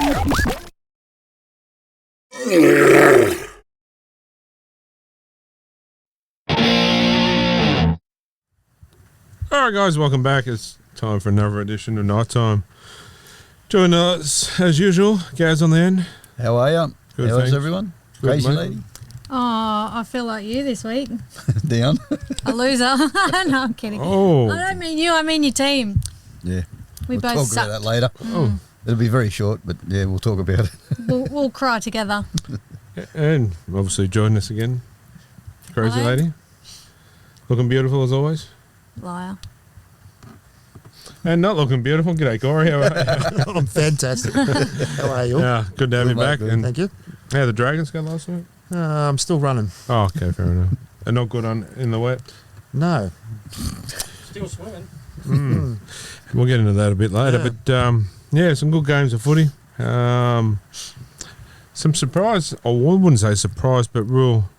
Alright guys, welcome back. It's time for another edition of Nighttime. Join us as usual, Gaz on the end. How are you? Good, How thanks. is everyone? Good, Crazy mate. lady? Oh, I feel like you this week. Down? A loser. No, I'm kidding. Oh. I don't mean you, I mean your team. Yeah. We We'll both talk suck. about that later. Oh. It'll be very short, but yeah, we'll talk about it. We'll cry together. And obviously joining us again, Crazy Hello. Lady. Looking beautiful as always. Liar. And not looking beautiful. G'day, Corey. How are you? I'm fantastic. How are you? Yeah, good to have you Good, mate, back. good. And Thank you. how the Dragons go last week? I'm still running. Oh, okay, fair enough. And not good in the wet. No. Still swimming. We'll get into that a bit later. Yeah. But yeah, some good games of footy. Some surprise, or I wouldn't say surprise, but real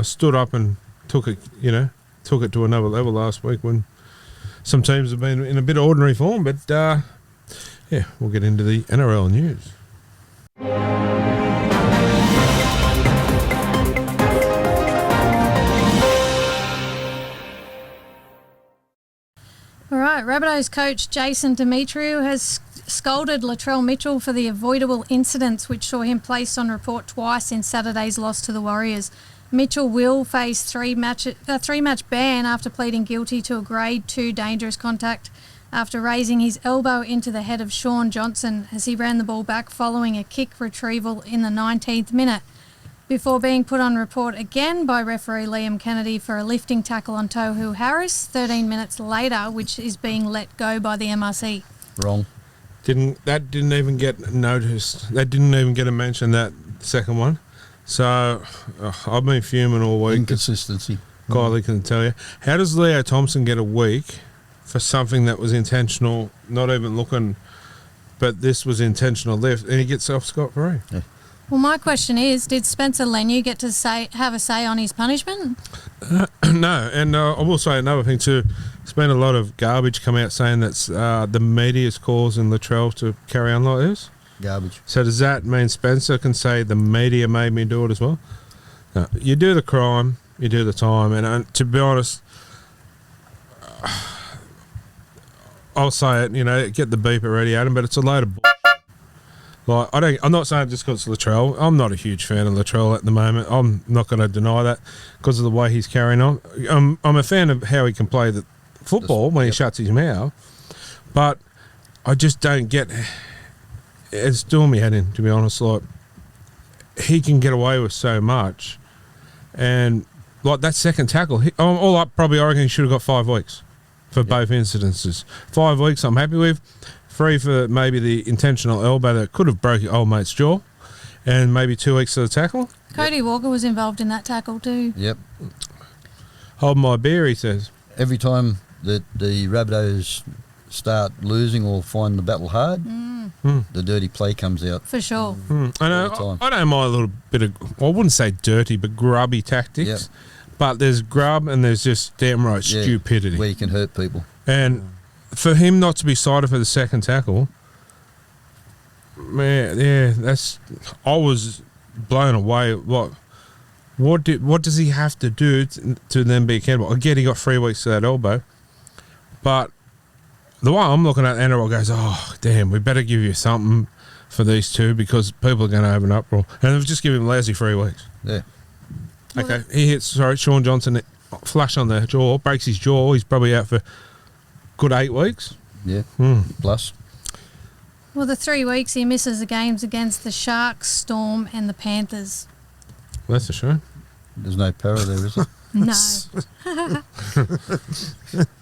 stood up and took it to another level last week when some teams have been in a bit of ordinary form. But yeah, we'll get into the NRL news. All right, Rabbitohs coach Jason Demetriou has scolded Latrell Mitchell for the avoidable incidents which saw him placed on report twice in Saturday's loss to the Warriors. Mitchell will face a three-match ban after pleading guilty to a Grade 2 dangerous contact after raising his elbow into the head of Sean Johnson as he ran the ball back following a kick retrieval in the 19th minute, before being put on report again by referee Liam Kennedy for a lifting tackle on Tohu Harris 13 minutes later, which is being let go by the MRC. Wrong. Didn't even get noticed. They didn't even get a mention, that second one. So I've been fuming all week. Inconsistency. Kylie can tell you. How does Leo Thompson get a week for something that was intentional, not even looking, but this was intentional lift, and he gets off scot-free? Yeah. Well, my question is, did Spencer Leniu get to have a say on his punishment? No, and I will say another thing too. There's been a lot of garbage come out saying that the media is causing Latrell to carry on like this. Garbage. So does that mean Spencer can say the media made me do it as well? No, you do the crime, you do the time, and to be honest, I'll say it. Get the beeper ready, Adam, but it's a load of bullshit. Like I'm not saying just because it's Latrell. I'm not a huge fan of Latrell at the moment. I'm not going to deny that because of the way he's carrying on. I'm a fan of how he can play the football when he shuts his mouth, but I just don't get. It's doing me head in, to be honest. Like, he can get away with so much, and like that second tackle, all up, probably I reckon he should have got 5 weeks for both incidences. 5 weeks, I'm happy with. 3 for maybe the intentional elbow that could have broke your old mate's jaw, and maybe 2 weeks for the tackle. Cody Walker was involved in that tackle too. Yep. Hold my beer, he says. Every time that the Rabbitohs start losing or find the battle hard, the dirty play comes out. For sure. I know. All the time. I don't mind a little bit of, I wouldn't say dirty, but grubby tactics. Yep. But there's grub and there's just damn right Yeah, stupidity. where you can hurt people. And for him not to be cited for the second tackle, man, yeah, I was blown away. What does he have to do to then be accountable? I get he got 3 weeks to that elbow, but the way I'm looking at, NRL goes, oh damn, we better give you something for these two because people are going to have an uproar, and they've just given him lousy 3 weeks. Yeah. Okay, he hits Sean Johnson flush on the jaw, breaks his jaw. He's probably out for good 8 weeks. Yeah. Plus. Well, the 3 weeks he misses the games against the Sharks, Storm and the Panthers. That's a shame. There's no para there, is there? No.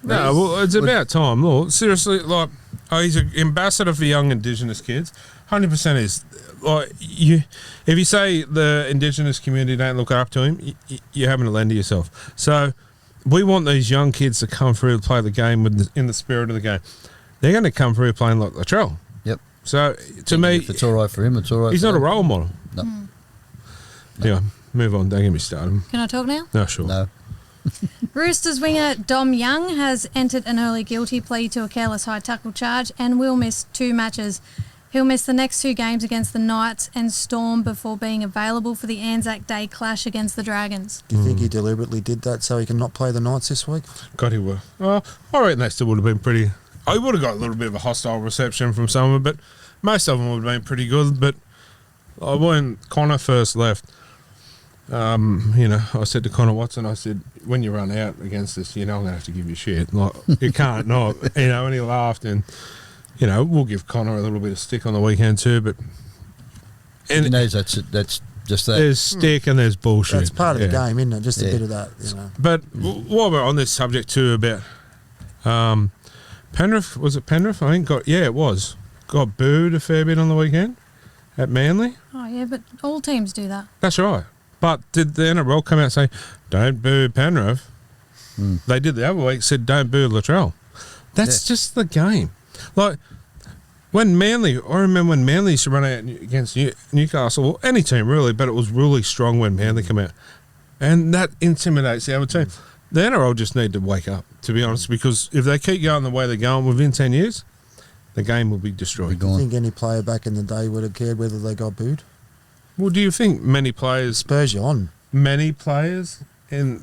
No, well, it's about time. Look, seriously, like, he's an ambassador for young Indigenous kids. 100% is. Like, if you say the Indigenous community don't look up to him, you're having to lend to yourself. So we want these young kids to come through and play the game in the spirit of the game. They're going to come through playing like Latrell. Yep. So, to me, if it's all right for him, it's all right. he's for not a them. role model. No. Yeah, move on. Don't get me started. Can I talk now? No, sure. No. Roosters winger Dom Young has entered an early guilty plea to a careless high tackle charge and will miss 2 matches. He'll miss the next 2 games against the Knights and Storm before being available for the Anzac Day clash against the Dragons. Do you think he deliberately did that so he can not play the Knights this week? God, he were. Well, I reckon that still would have been pretty. I would have got a little bit of a hostile reception from some of it, but most of them would have been pretty good. But when Connor first left, I said to Connor Watson, I said, when you run out against this, I'm going to have to give you shit. Like, you can't not, and he laughed, and, we'll give Connor a little bit of stick on the weekend too, but... And he knows that's just that. There's stick and there's bullshit. That's part of the game, isn't it? Just a bit of that, But while we're on this subject too about Penrith, was it Penrith? I think it was. Got booed a fair bit on the weekend at Manly. Oh, yeah, but all teams do that. That's right. But did the NRL come out and say, don't boo Penrith? They did the other week, said don't boo Latrell. That's just the game. Like, I remember when Manly used to run out against Newcastle, or any team really, but it was really strong when Manly came out. And that intimidates the other team. The NRL just need to wake up, to be honest, because if they keep going the way they're going within 10 years, the game will be destroyed. Do you think any player back in the day would have cared whether they got booed? Well, do you think many players in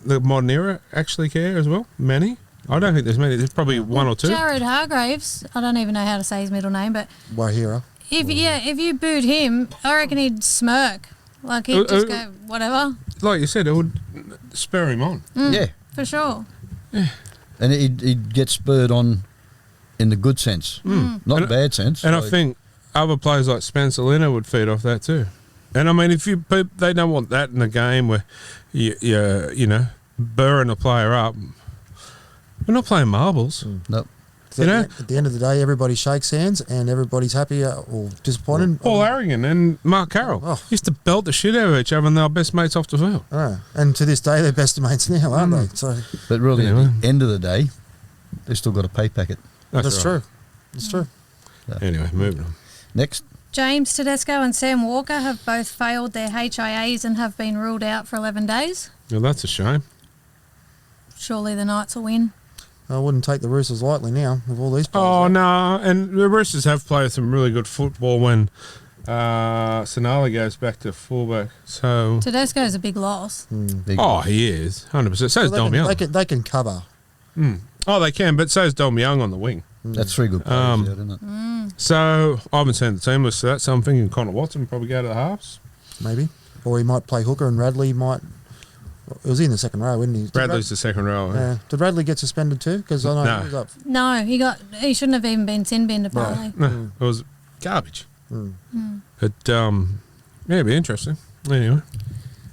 the modern era actually care as well? Many? I don't think there's many. There's probably one or two. Jared Hargraves, I don't even know how to say his middle name, but Wahira. if you booed him, I reckon he'd smirk. Like, he'd just go, whatever. Like you said, it would spur him on. Yeah. For sure. And he'd get spurred on in the good sense, not the bad sense. And I think other players like Spencer Leonard would feed off that too. And I mean, they don't want that in a game where you burring a player up. We're not playing marbles. Nope. So at the end of the day, everybody shakes hands and everybody's happy or disappointed. Paul Harrigan and Mark Carroll used to belt the shit out of each other, and they were best mates off the field. And to this day, they're best mates now, aren't they? So, but really, at the end of the day, they've still got a pay packet. That's right. true. That's true. Anyway, moving on. Next. James Tedesco and Sam Walker have both failed their HIAs and have been ruled out for 11 days. Well, that's a shame. Surely the Knights will win. I wouldn't take the Roosters lightly now with all these players. Oh, no. And the Roosters have played some really good football when Sonali goes back to fullback. So Tedesco's a big loss. He is. 100%. So is Dom Young. They can cover. Oh, they can, but so is Dom Young on the wing. That's 3 good players out, isn't it? So I haven't seen the team list for that, so I'm thinking Connor Watson will probably go to the halves. Maybe. Or he might play hooker and Radley might... It was in the second row, wasn't he? Bradley's the second row. Yeah. Did Radley get suspended too? Because I know he was up. No, he shouldn't have even been sin binned apparently. No, it was garbage. But, it'd be interesting. Anyway.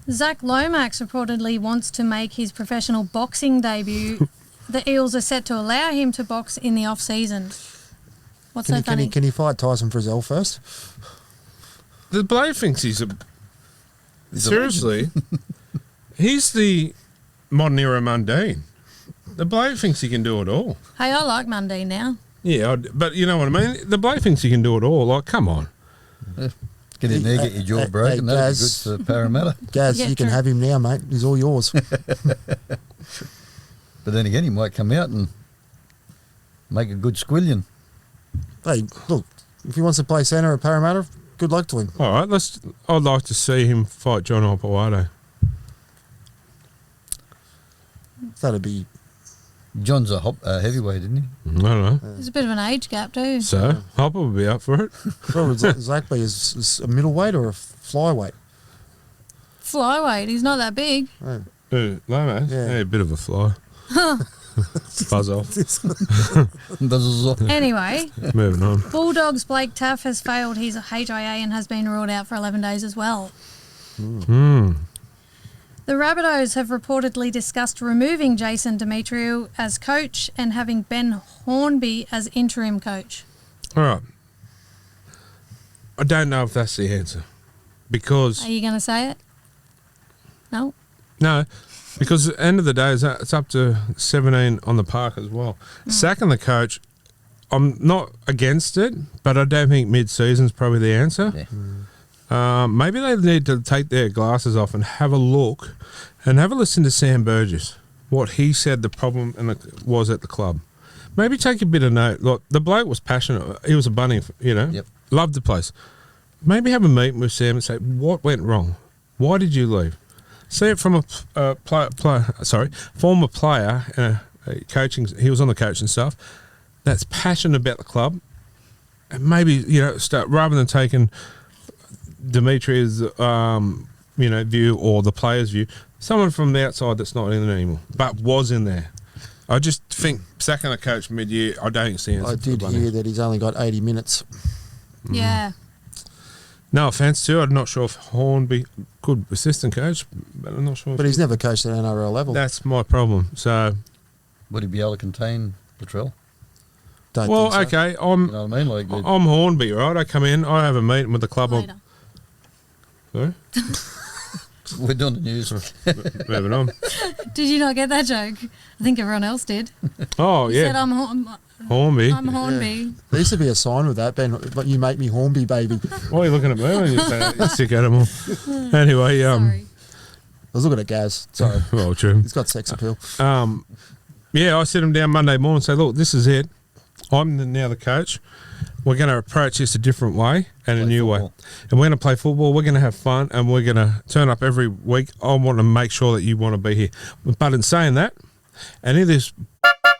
Zach Lomax reportedly wants to make his professional boxing debut. The Eels are set to allow him to box in the off-season. What's so funny? Can he fight Tyson Frizzell first? The bloke thinks he's a... Seriously. He's the modern era Mundine. The bloke thinks he can do it all. Hey, I like Mundine now. Yeah, but you know what I mean? The bloke thinks he can do it all. Like, come on. Get in there, get your jaw broken. That'd be good for Parramatta. Gaz, you can have him now, mate. He's all yours. But then again, he might come out and make a good squillion. Hey, look, if he wants to play centre at Parramatta, good luck to him. All right, I'd like to see him fight John Opawade. That'd be... John's a heavyweight, isn't he? I don't know. There's a bit of an age gap too. So, Hopper would be up for it. What would Zach be? Is a middleweight or a flyweight? Flyweight, he's not that big. Lomax? Yeah. Yeah, a bit of a fly. Buzz off. Buzzes off. Anyway, Moving on. Bulldogs' Blake Taff has failed his HIA and has been ruled out for 11 days as well. The Rabbitohs have reportedly discussed removing Jason Demetriou as coach and having Ben Hornby as interim coach. All right. I don't know if that's the answer. Because... Are you going to say it? No? No, because at the end of the day, it's up to 17 on the park as well. Sacking the coach, I'm not against it, but I don't think mid-season's probably the answer. Yeah. Maybe they need to take their glasses off and have a look and have a listen to Sam Burgess, what he said the problem was at the club. maybe take a bit of note. Look, the bloke was passionate. He was a bunny, Yep. Loved the place. Maybe have a meeting with Sam and say, what went wrong? Why did you leave? See it from a former player and a coaching. He was on the coaching staff. That's passionate about the club, and maybe start rather than taking Dimitri's view or the player's view. Someone from the outside that's not in there anymore, but was in there. I just think sacking a coach mid-year, I don't see it. I did hear that he's only got 80 minutes. Yeah. No offence to, I'm not sure if Hornby good assistant coach, but I'm not sure. But he's never coached at NRL level. That's my problem. So, Would he be able to contain Latrell? Don't think so. okay, You know what I mean? Like, I'm Hornby, right? I come in, I have a meeting with the club. Later. Sorry? we're doing the news. Moving on. Did you not get that joke? I think everyone else did. Oh, You yeah. said I'm Hornby. Hornby. There used to be a sign with that, Ben, but you make me Hornby, baby. Why are you looking at me when you say that, you sick animal? Anyway, Sorry. I was looking at Gaz. Sorry. well, true. He's got sex appeal. Yeah, I sit him down Monday morning and say, look, this is it. I'm now the coach. We're going to approach this a different way and a Play new way. football. And we're going to play football. We're going to have fun and we're going to turn up every week. I want to make sure that you want to be here. But in saying that, any of this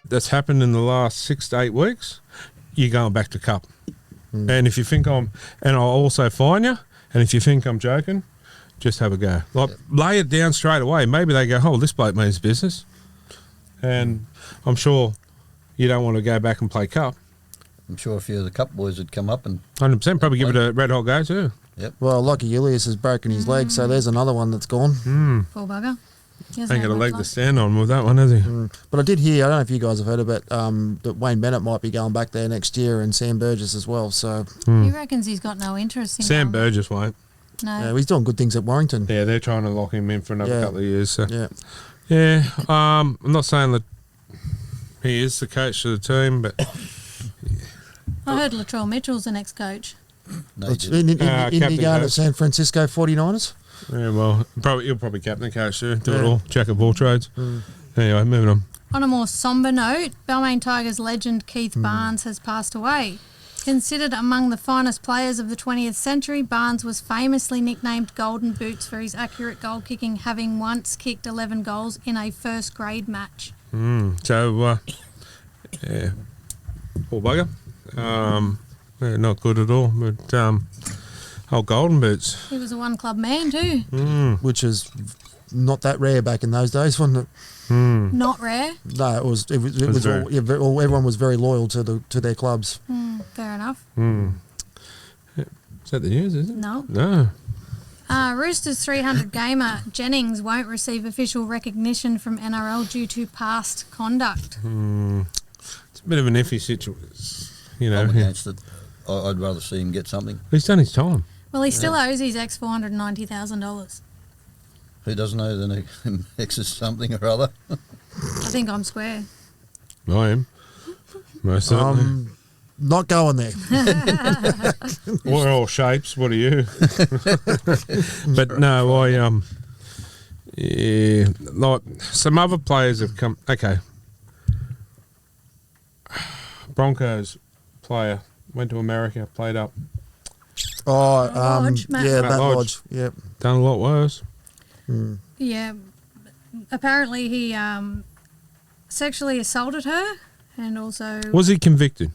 that's happened in the last 6 to 8 weeks, you're going back to cup. And if you think and I'll also fine you, and if you think I'm joking, just have a go. Like, lay it down straight away. Maybe they go, oh, this bloke means business. And I'm sure you don't want to go back and play cup. I'm sure a few of the cup boys would come up and 100%. Probably give it a red hot go too. Well, Lockie Ilias has broken his leg, so there's another one that's gone. Poor bugger. He hasn't Ain't had got a much leg luck. to stand on with that one, has he? But I did hear, I don't know if you guys have heard about that Wayne Bennett might be going back there next year, and Sam Burgess as well. So He reckons he's got no interest in Sam going. Burgess won't. No. he's doing good things at Warrington. Yeah, they're trying to lock him in for another Yeah. couple of years. So. Yeah. Yeah, I'm not saying that he is the coach of the team, but I heard Latrell Mitchell's the next coach. no, you It's didn't. in Captain the guard coach. at San Francisco 49ers. yeah, well, he'll probably captain the coach too. Do it Yeah. all. Jack of all trades. Anyway, moving on. On a more sombre note, Balmain Tigers legend Keith Barnes has passed away. Considered among the finest players of the 20th century, Barnes was famously nicknamed Golden Boots for his accurate goal kicking, having once kicked 11 goals in a first grade match. So, yeah, poor bugger. Yeah, not good at all. But golden boots. He was a one-club man too. Which is not that rare back in those days, wasn't it? Not rare. No, it was very- all, everyone was very loyal to their clubs. Fair enough. Is that the news? Is it? No. No. Roosters 300 gamer Jennings won't receive official recognition from NRL due to past conduct. It's a bit of an iffy situation. You know, I'm against it. I'd rather see him get something. he's done his time. Well, he still owes his ex $490,000. Who doesn't know the X is something or other? I think I'm square. I am. Most certainly. Not going there. We're all shapes. What are you? But no, yeah, like some other players have come. Okay, Broncos player went to America, played up, Lodge, Matt Matt Lodge. Lodge. Yep. done a lot worse. Yeah. Apparently he sexually assaulted her and also Was he convicted?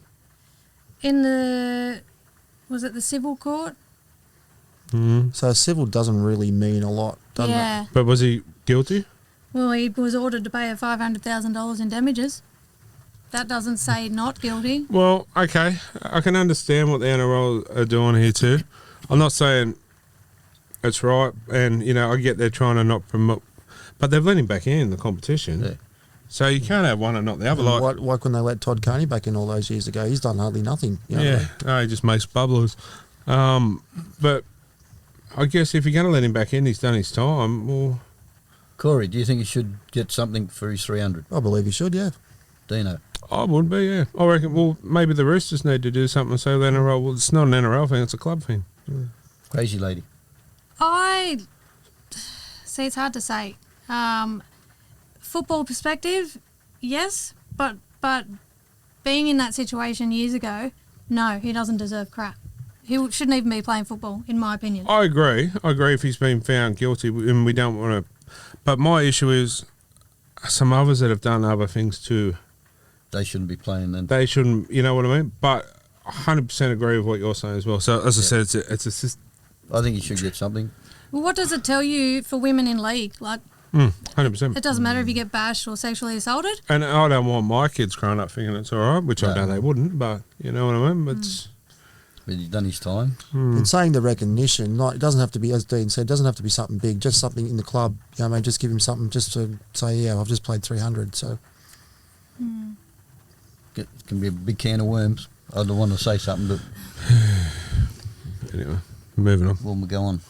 in the, was it the civil court? So civil doesn't really mean a lot, doesn't it? Yeah. But was he guilty? Well, he was ordered to pay her $500,000 in damages. That doesn't say not guilty. Well, okay, I can understand what the NRL are doing here too. I'm not saying it's right, and I get they're trying to not promote, but they've let him back in the competition. Yeah. So you can't have one and not the other. Like, Why couldn't they let Todd Coney back in all those years ago? He's done hardly nothing. You know what I yeah, mean? no, he just makes bubblers. But I guess if you're going to let him back in, he's done his time. Well, Corey, do you think he should get something for his 300? I believe he should, yeah. Dino? I would be, yeah. I reckon, well, maybe the Roosters need to do something so the NRL, well, it's not an NRL thing, it's a club thing. Crazy lady. See, it's hard to say. Football perspective, yes, but being in that situation years ago, no, he doesn't deserve crap. He shouldn't even be playing football, in my opinion. I agree. If he's been found guilty, and we don't want to. But my issue is some others that have done other things too. They shouldn't be playing then. They shouldn't, you know what I mean? But 100% agree with what you're saying as well. So, as I said, it's a system. I think he should get something. Well, what does it tell you for women in league? Like, 100%. it doesn't matter if you get bashed or sexually assaulted. And I don't want my kids growing up thinking it's all right, which I know they wouldn't, but you know what I mean? It's, But he's done his time. In saying the recognition, like, it doesn't have to be, as Dean said, it doesn't have to be something big, just something in the club. You know what I mean? Just give him something just to say, yeah, I've just played 300, so. It can be a big can of worms. I don't want to say something, but anyway, moving on. we'll go on.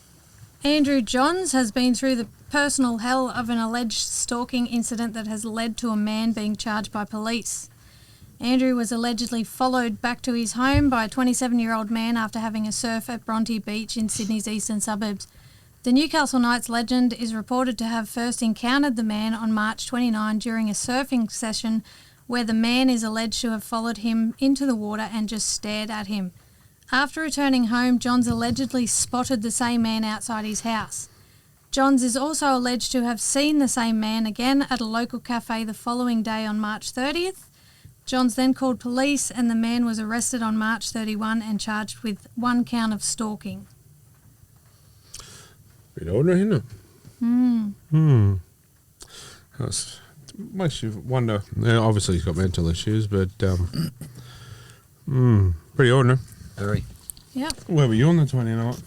Andrew Johns has been through the personal hell of an alleged stalking incident that has led to a man being charged by police. Andrew was allegedly followed back to his home by a 27-year-old man after having a surf at Bronte Beach in Sydney's eastern suburbs. The Newcastle Knights legend is reported to have first encountered the man on March 29 during a surfing session where the man is alleged to have followed him into the water and just stared at him. After returning home, Johns allegedly spotted the same man outside his house. Johns is also alleged to have seen the same man again at a local cafe the following day on March 30th. Johns then called police and the man was arrested on March 31 and charged with 1 count of stalking. Bit older, isn't it? That's, makes you wonder. Obviously, he's got mental issues, but pretty ordinary. Very. Yep, Where were you on the 29th?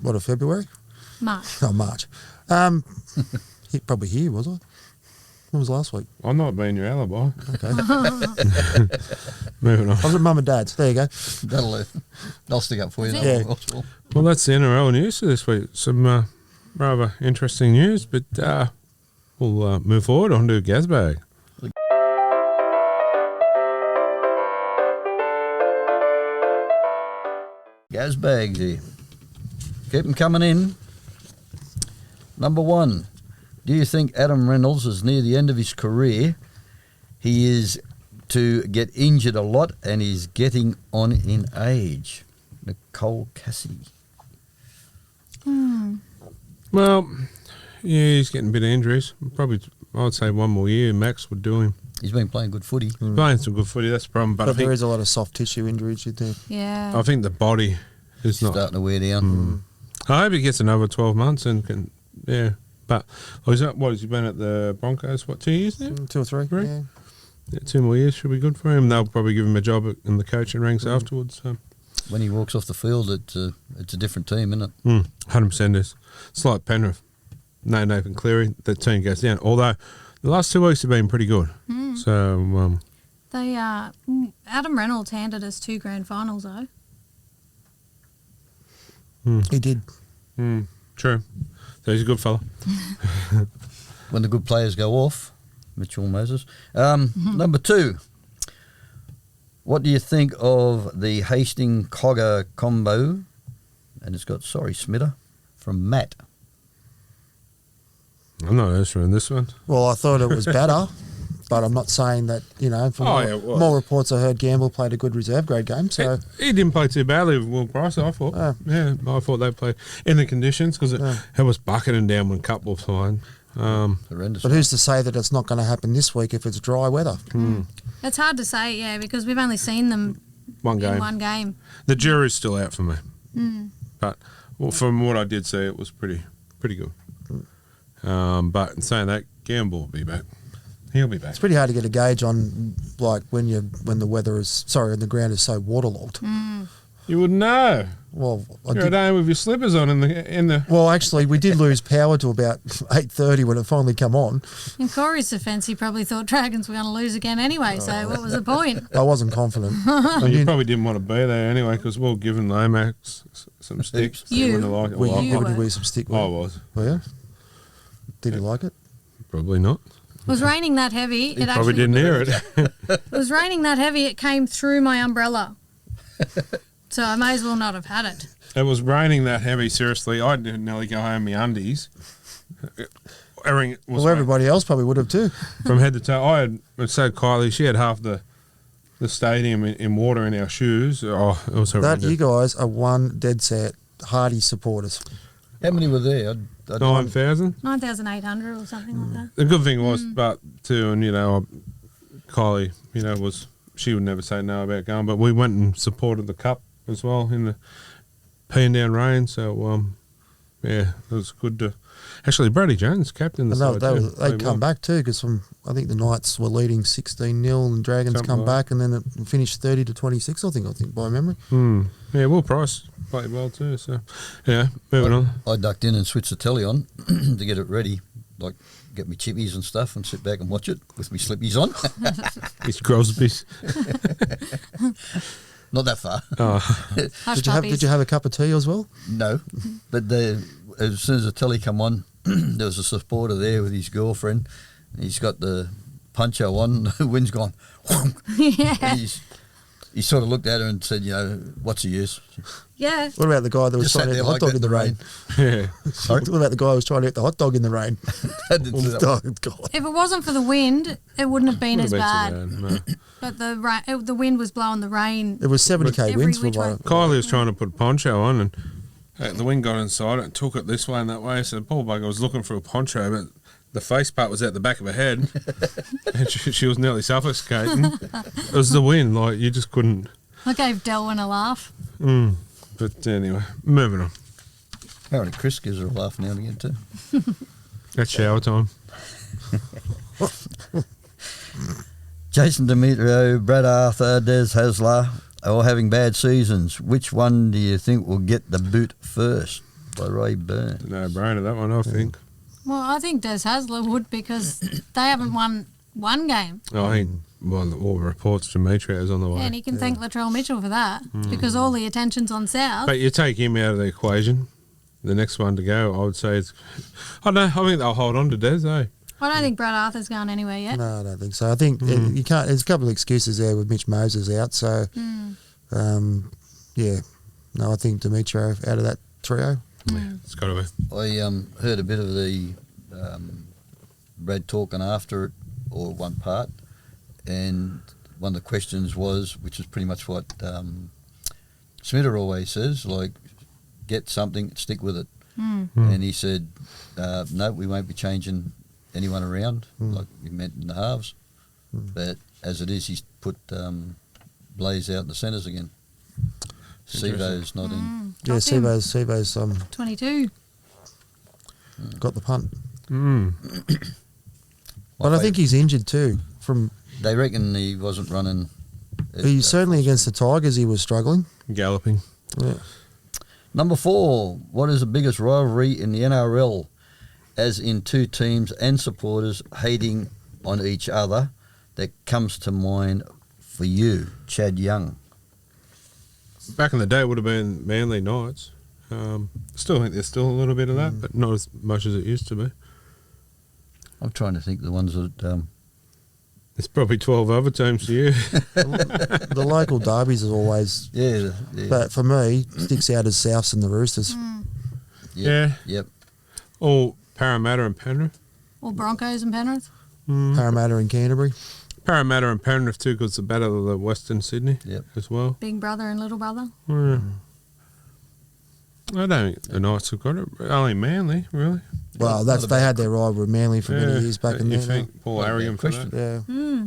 What, of February? March. Oh, March. Probably here, was I? When was last week? I'm not being your alibi. Okay. Moving on. I was at Mum and Dad's. There you go. I'll stick up for you. Yeah. Well, that's the NRL news for this week. Some rather interesting news, but we'll move forward on to Gazbag. Gazbags here. Keep them coming in. Number 1. Do you think Adam Reynolds is near the end of his career? He is to get injured a lot and he's getting on in age. Nicole Cassidy. Well, yeah, he's getting a bit of injuries. Probably, I would say 1 more year max would do him. He's been playing good footy. Playing some good footy, that's the problem. But I But there think, is a lot of soft tissue injuries, you think. Yeah. I think the body is not. Starting to wear down. I hope he gets another 12 months and can, yeah. But, has he been at the Broncos, 2 years now? 2 or 3. Three? Yeah. Yeah, 2 more years should be good for him. They'll probably give him a job in the coaching ranks afterwards. So. When he walks off the field, it's a different team, isn't it? 100% is. It's like Penrith. No Nathan Cleary, the team goes down. Although, the last 2 weeks have been pretty good. So, They Adam Reynolds handed us 2 grand finals though. He did. true. So he's a good fella. When the good players go off, Mitchell Moses. Number 2. What do you think of the Hastings-Cogger combo? And it's got, Schmid from Matt. I'm not answering this one. Well, I thought it was better, but I'm not saying that, from more reports I heard, Gamble played a good reserve grade game. So He didn't play too badly with Will Price, I thought. I thought they played in the conditions because it was bucketing down when Cup was flying. Horrendous. But who's to say that it's not going to happen this week if it's dry weather? It's hard to say, yeah, because we've only seen them One game. in one game. The jury's still out for me. But from what I did see, it was pretty good. But in saying that, Gamble will be back. He'll be back. It's pretty hard to get a gauge on, like, when the ground is so waterlogged. You wouldn't know. Well, You're at home with your slippers on in the. Well, actually, we did lose power to about 8:30 when it finally come on. In Corey's defence, he probably thought Dragons were going to lose again anyway, so what was the point? I wasn't confident. Well, you probably didn't want to be there anyway because we're giving Lomax some sticks. You. They wouldn't like it. Were Well, you were. going to wear some stick? I was. Oh, yeah? Did you like it? Probably not. It was raining that heavy. You probably didn't hear it. It was raining that heavy, it came through my umbrella. So I may as well not have had it. It was raining that heavy, seriously. I didn't nearly go home in my undies. everything was Well, everybody else probably would have too. from head to toe. I said Kylie, she had half the stadium in water in our shoes. Oh, it was That horrendous. you guys are one dead set Hardy supporters. How many were there? 9,000. 9,800 or something like that. The good thing was, but too, and Kylie, she would never say no about going, but we went and supported the cup as well in the peeing down rain. So yeah, it was good to. Actually, Brady Jones captain the And side. they'd come back too because I think the Knights were leading 16-0 and Dragons Something come like back and then it finished 30-26. I think by memory. Yeah, Will Price played well too. So yeah, moving on. I ducked in and switched the telly on to get it ready, like get me chippies and stuff, and sit back and watch it with me slippies on. It's Crosby's. Not that far. Oh, Hush Did puppies. you have a cup of tea as well? No, but as soon as the telly come on, there was a supporter there with his girlfriend. And he's got the poncho on. The wind's gone. Yeah. And he sort of looked at her and said, what's the use? Yeah. What about the guy that was Just trying sat to eat there the hot like dog that in the rain? yeah. Sorry? What about the guy who was trying to eat the hot dog in the rain? That didn't sit up. Oh, God. If it wasn't for the wind, it wouldn't have been as Wouldn't bad. have been too bad, no. But the wind was blowing the rain. It was 70k Every winds for which way. one. Kylie was trying to put a poncho on and the wind got inside it and took it this way and that way. So the poor bugger was looking for a poncho, but the face part was out the back of her head and she was nearly suffocating. It was the wind, like you just couldn't. I gave Delwyn a laugh. But anyway, moving on. Apparently Chris gives her a laugh now and again too. That's shower time. Jason Demetrio, Brad Arthur, Des Hasler are all having bad seasons. Which one do you think will get the boot first? By Ray Byrne. No brainer, that one, I think. Well, I think Des Hasler would because they haven't won one game. I think, well, all reports Demetrio's on the way. Yeah, and you can thank Latrell Mitchell for that because all the attention's on South. But you take him out of the equation, the next one to go, I would say it's. I don't know, I think they'll hold on to Des, eh? I don't think Brad Arthur's gone anywhere yet. No, I don't think so. I think you can't. There's a couple of excuses there with Mitch Moses out. So, yeah, no, I think Demetrio out of that trio. Yeah, it's got to be. I heard a bit of the Brad talking after it, or one part, and one of the questions was, which is pretty much what Schmid always says, like, get something, stick with it. And he said, no, we won't be changing anyone around, like we meant in the halves. But as it is, he's put Blaze out in the centres again. Sevo's not in. Yeah, Dropped him. Sevo's 22. got the punt, My but I think he's injured too. they reckon he wasn't running. He's certainly against the Tigers. He was struggling. Galloping. Yeah. Number 4, what is the biggest rivalry in the NRL, as in two teams and supporters hating on each other, that comes to mind for you, Chad Young? Back in the day, it would have been Manly Knights. Still think there's still a little bit of that, but not as much as it used to be. I'm trying to think the ones that... There's probably 12 other teams to you. The local derbies is always, yeah. but for me, sticks out as Souths and the Roosters. Yeah. Yep. Or Parramatta and Penrith. Or Broncos and Penrith. Parramatta and Canterbury. Parramatta and Penrith too, because the battle of the Western Sydney Yep. as well. Big brother and little brother. Yeah. I don't think the Knights have got it. Only Manly, really. Well, they had their rivalry with Manly for many years back in you there. think Paul Not a bad Arrogant for question. that? Yeah.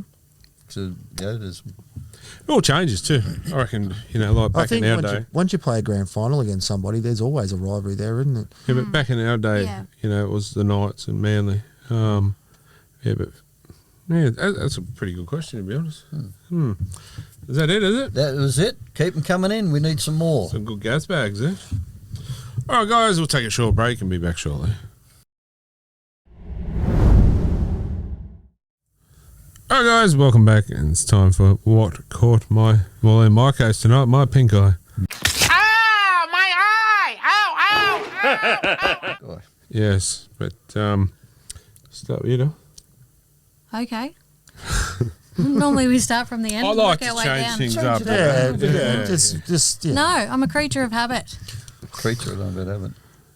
So, yeah, there's... It all changes too. I reckon, like I back think in our day. once you play a grand final against somebody, there's always a rivalry there, isn't it? Yeah, but back in our day, Yeah. it was the Knights and Manly. That's a pretty good question, to be honest. Is that it, is it? That was it. Keep them coming in. We need some more. Some good gas bags, eh? All right, guys, we'll take a short break and be back shortly. All right, guys, welcome back. And it's time for what caught in my case tonight, my pink eye. Ow! My eye! Ow! Ow! Gosh. Yes, but start with you, Dom. Okay. Normally we start from the end. I and like work to our way change down. things up. Yeah. Just No, I'm a creature of habit. Creature, I don't know about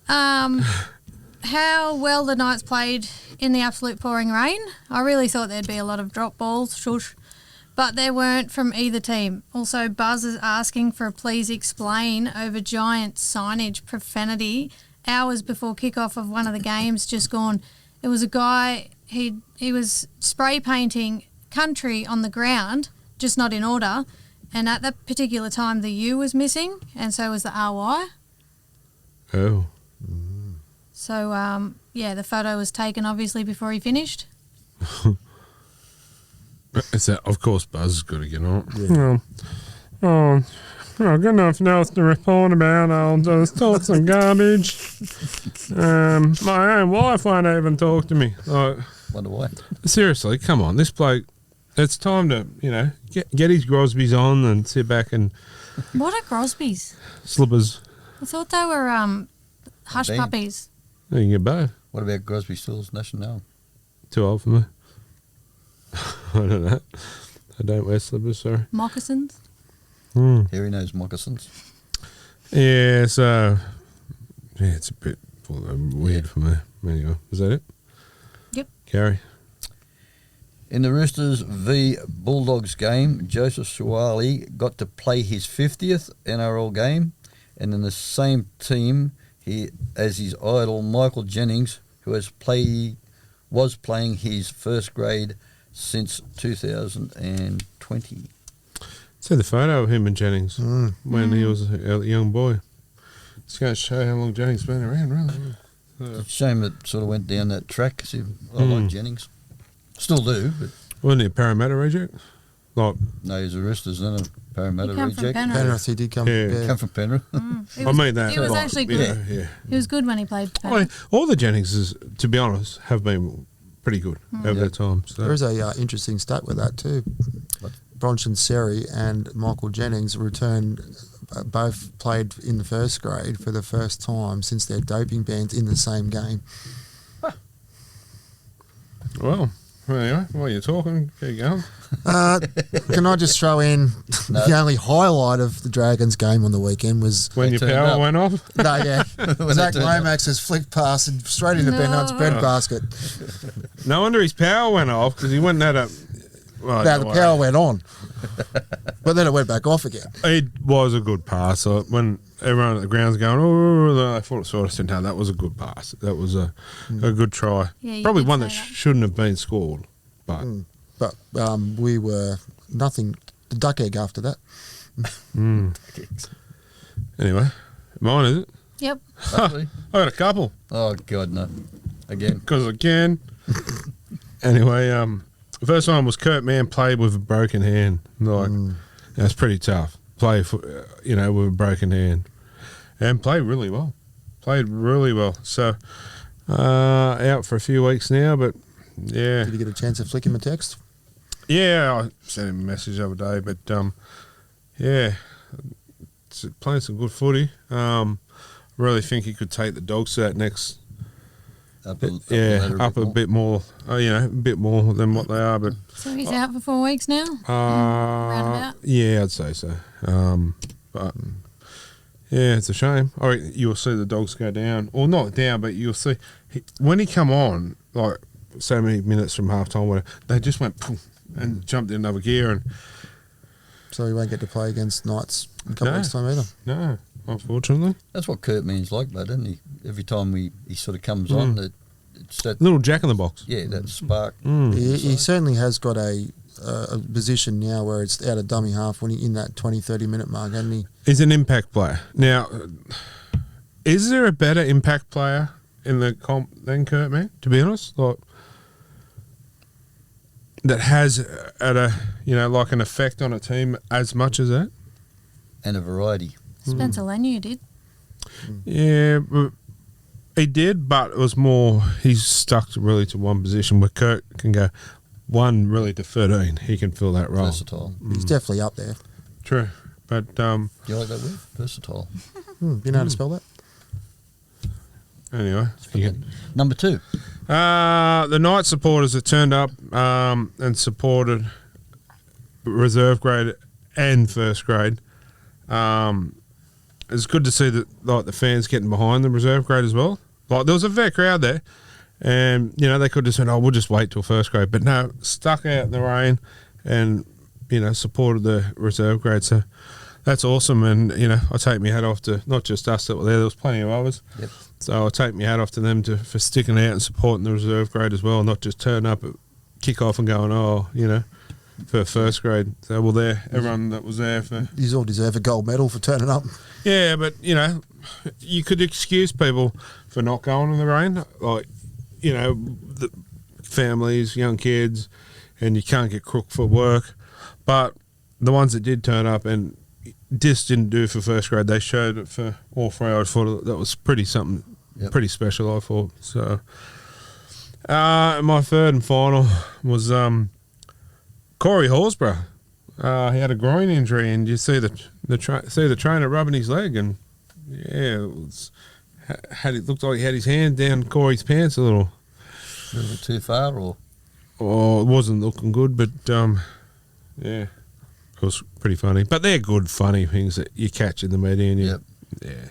having. How well the Knights played in the absolute pouring rain. I really thought there'd be a lot of drop balls, shush, but there weren't from either team. Also, Buzz is asking for a please explain over giant signage profanity hours before kickoff of one of the games just gone. It was a guy, he was spray painting country on the ground, just not in order, and at that particular time the U was missing and so was the RY. Oh. So, yeah, the photo was taken obviously before he finished. It's that, of course, Buzz has got to get on it. I've got nothing else to report about. I'll just talk some garbage. My own wife won't even talk to me. Like, Wonder why. seriously, come on. This bloke, it's time to, get his Grosbys on and sit back and What are Grosbys? slippers. I thought they were hush Band. puppies. You can get both. What about Grosby Stills National? Too old for me. I don't know. I don't wear slippers, sorry. Moccasins. Harry knows moccasins. Yeah, so it's a bit weird for me. Anyway, is that it? Yep. Gary? In the Roosters v Bulldogs game, Joseph Suwali got to play his 50th NRL game, and in the same team as his idol Michael Jennings, who was playing his first grade since 2020. See the photo of him and Jennings when he was a young boy. It's going to show how long Jennings has been around, really. It's a shame it sort of went down that track. 'Cause I like Jennings. Still do, but Wasn't he a Parramatta reject? Like, no, he's a Roosters and a Parramatta He come from reject. Penrith. Penrith, he did come. Yeah. Yeah. Come from Penrith. It I mean that. He was like, actually you good. know, yeah. He was good when he played. I mean, all the Jenningses, to be honest, have been pretty good over the time. So. There is a interesting stat with that too. Bronson Seri and Michael Jennings returned, both played in the first grade for the first time since their doping bans in the same game. Well, anyway, while you're talking, keep going. Can I just throw in No. the only highlight of the Dragons game on the weekend was When your turned power up. went off? no, yeah, When Zach they turned up. Lomax's flick pass and straight into Ben Hunt's No. breadbasket. No wonder his power went off because he went and had a. Well, Now the power went on, but then it went back off again. It was a good pass. So when everyone at the ground's going, oh, I thought it sort of said, no, that was a good pass. That was a good try. Yeah, you Probably did one say that that. shouldn't have been scored. But But we were nothing. The duck egg after that. anyway, mine is it? Yep. Actually. I got a couple Oh, God, no. Again. because I can. Anyway, the first one was Kurt Mann played with a broken hand. Like that's pretty tough. Play for with a broken hand, and played really well. Played really well. So out for a few weeks now, but yeah, Did you get a chance to flick him a text? yeah. I sent him a message the other day, but yeah, playing some good footy. Really think he could take the Dogs to that next. Up a more. bit more. A bit more than what they are, but. So he's out for 4 weeks now. Roundabout. Yeah, I'd say so. But yeah, it's a shame. All right, you'll see the Dogs go down, or not down, but you'll see when he come on, like so many minutes from half time, they just went poof, and jumped in another gear, and So he won't get to play against Knights in a couple No. weeks' time either. no, unfortunately, That's what Kurt means like, though, doesn't he? Every time he sort of comes on, it's that, little Jack in the box. yeah, that spark. He certainly has got a position now where it's out of dummy half when he in that 20, 30 minute mark, hasn't he? He's an impact player. Now, is there a better impact player in the comp than Kurt Mann? To be honest, like that has like an effect on a team as much as that. And a variety. Spencer Lanu did. Yeah, but he did, but it was more he's stuck really to one position where Kurt can go 1 really to 13. He can fill that role. Versatile. He's definitely up there. True, but Do you like that word? Versatile. You know how to spell that? anyway, you can, Number 2. the Knight supporters have turned up and supported reserve grade and first grade. It's good to see that the fans getting behind the reserve grade as well. Like there was a fair crowd there, And, you know, they could have said, oh, we'll just wait till first grade. But no, stuck out in the rain and, you know, supported the reserve grade. So that's awesome. And, you know, I take my hat off to not just us that were there was plenty of others. Yep. So I take my hat off to them for sticking out and supporting the reserve grade as well, not just turning up at kick-off and going, oh, you know, for first grade. So, well, everyone that was there for... You all deserve a gold medal for turning up. Yeah, but, you know, you could excuse people for not going in the rain. Like, you know, the families, young kids, and you can't get crook for work. But the ones that did turn up and just didn't do for first grade, they showed it for all three. I thought that was pretty special, I thought. So, my third and final was Corey Horsburgh. He had a groin injury, and you see the trainer rubbing his leg, and yeah, it looked like he had his hand down Corey's pants a little. A little bit too far, or? Oh, it wasn't looking good, but yeah, it was pretty funny. But they're good, funny things that you catch in the media. And yeah.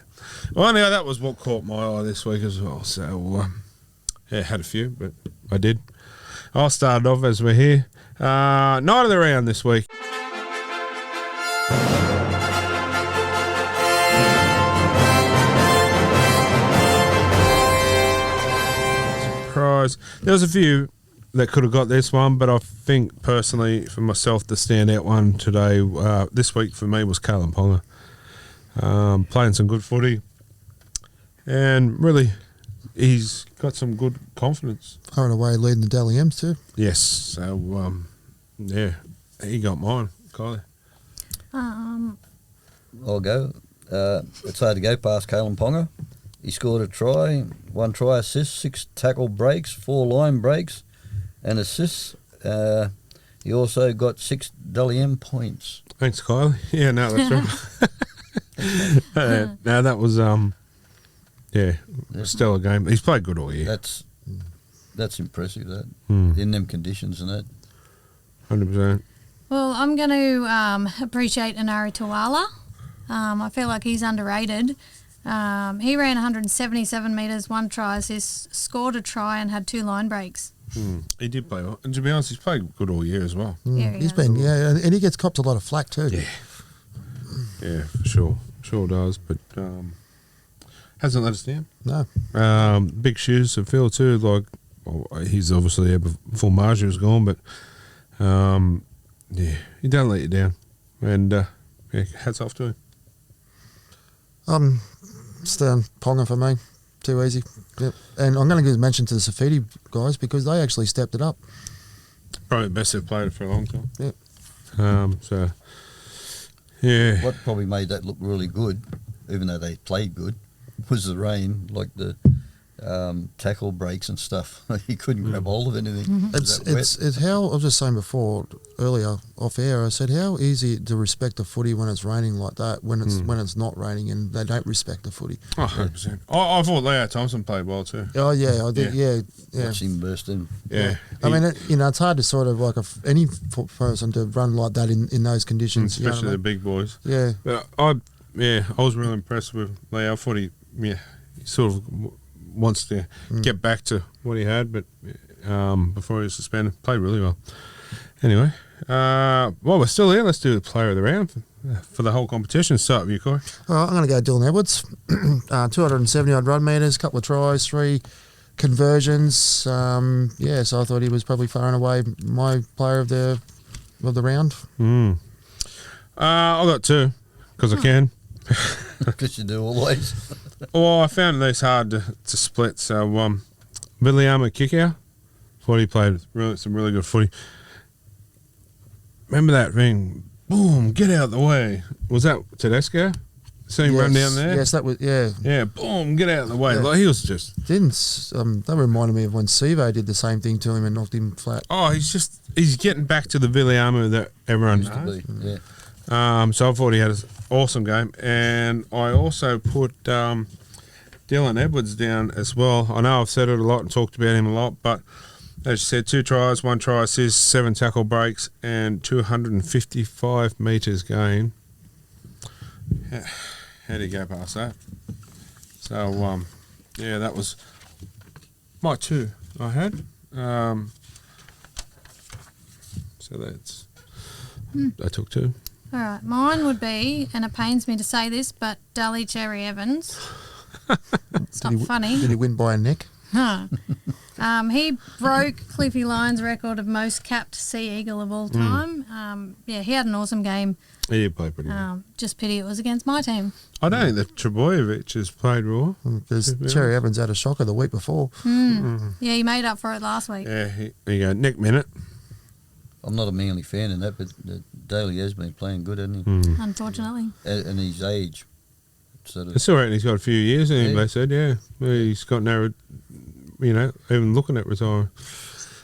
Well, anyway, that was what caught my eye this week as well. So, yeah, had a few, but I did. I'll start off as we're here. Night of the round this week. Surprise. There was a few that could have got this one, but I think personally for myself the standout one today, this week for me was Kalen Ponga. Playing some good footy and really he's got some good confidence. Far and away leading the Dally M's too. Yes. So, yeah, he got mine, Kylie. I'll go. It's hard to go past Kalen Ponga. He scored a try, 1 try assist, 6 tackle breaks, 4 line breaks and assists. He also got 6 Dally M points. Thanks, Kylie. Yeah, no, that's right. No, that was stellar game. He's played good all year. That's impressive. That in them conditions and that. 100%. Well, I'm going to appreciate Inari Tuala. I feel like he's underrated. He ran 177 metres, 1 try assist, scored a try and had 2 line breaks. He did play well. And to be honest, he's played good all year as well. Yeah, He's been, and he gets copped a lot of flack too. Yeah, for sure. Sure does, but hasn't let us down. No. Big shoes to fill too. Like, he's obviously there before Marja was gone, but yeah, he don't let you down. And yeah, hats off to him. Stan Ponga for me. Too easy. Yep. And I'm going to give a mention to the Safidi guys because they actually stepped it up. Probably the best they've played for a long time. Yep. So, yeah. What probably made that look really good, even though they played good, was the rain, like the tackle breaks and stuff. He couldn't grab hold of anything. It's how I was just saying before earlier off air. I said how easy to respect the footy when it's raining like that. When it's not raining and they don't respect the footy. Oh, 100%. I thought Leo Thompson played well too. Oh yeah, I did. Yeah. Watch him burst in. Yeah. I mean, it's hard to sort of like any person to run like that in those conditions, especially the big boys. Yeah. But I was really impressed with Leo. I thought he sort of wants to get back to what he had, but before he was suspended, played really well. Anyway, well, we're still here. Let's do the player of the round for the whole competition. Start with you, Corey. All right, I'm going to go Dylan Edwards. 270-odd run metres, couple of tries, 3 conversions. So I thought he was probably far and away my player of the round. I got 2 because I can. Because you do always. Well, I found this hard to split. So, Viliama Kickout, thought he played some really good footy. Remember that thing? Boom! Get out of the way. Was that Tedesco? See him run down there? Yes, that was, yeah. Yeah, boom! Get out of the way. Yeah. Like, he was just... That reminded me of when Sivo did the same thing to him and knocked him flat. Oh, he's getting back to the Viliama that everyone knows. Yeah. So I thought he had an awesome game. And I also put Dylan Edwards down as well. I know I've said it a lot and talked about him a lot, but as you said, 2 tries, 1 try assist, 7 tackle breaks, and 255 metres gained. How do you go past that? So, that was My two I had. So that's... I took two. All right, mine would be, and it pains me to say this, but Dully Cherry Evans. It's not funny. Did he win by a neck? Huh. He broke Cliffy Lyons' record of most capped Sea Eagle of all time. He had an awesome game. He played pretty well. Just pity it was against my team. I don't think that Trebojevic has played well. Because Cherry Evans had a shocker the week before. Yeah, he made up for it last week. Yeah, here you go. Nick Minute. I'm not a Manly fan in that, but Daly has been playing good, hasn't he? Unfortunately. And his age. Sort of. I still reckon he's got a few years in him, Yeah. they said, yeah. Well, he's got no, even looking at retiring.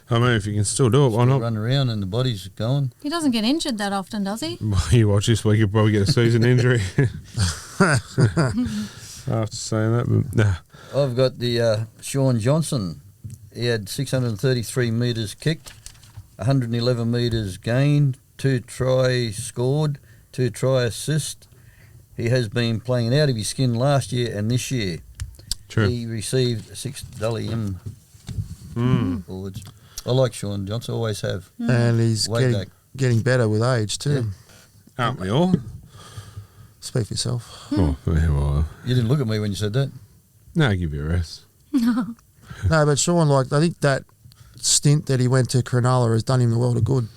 I mean, if you can still do it, why not? Run around and the body's going. He doesn't get injured that often, does he? You watch this week, you'll probably get a season injury. After saying that, but nah. I've got the Sean Johnson. He had 633 metres kicked, 111 metres gained, 2 tries scored, 2 try assists. He has been playing out of his skin last year and this year. True. He received 6 Dully M awards. I like Sean Johnson, always have. And he's Way back. getting better with age too. Aren't we all? Speak for yourself. Oh, yeah, well, You didn't look at me when you said that. no, give you a rest. No, but Sean, I think that stint that he went to Cronulla has done him the world of good.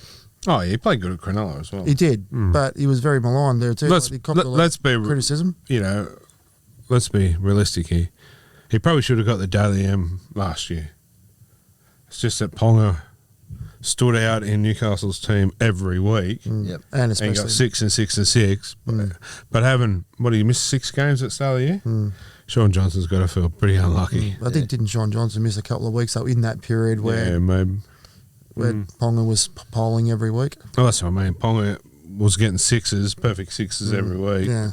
Oh, yeah, he played good at Cronulla as well. He did, but he was very maligned there too. Let's- He copped a lot let's of be- criticism. Let's be realistic here. He probably should have got the Daily M last year. It's just that Ponga stood out in Newcastle's team every week. Yep. And And especially got 6 and 6 and 6. But having, he missed 6 games at the start of the year? Sean Johnson's got to feel pretty unlucky. I think didn't Sean Johnson miss a couple of weeks though in that period where Yeah, maybe. Ponga was polling every week? Oh, that's what I mean. Ponga was getting 6s, perfect 6s every week. Yeah.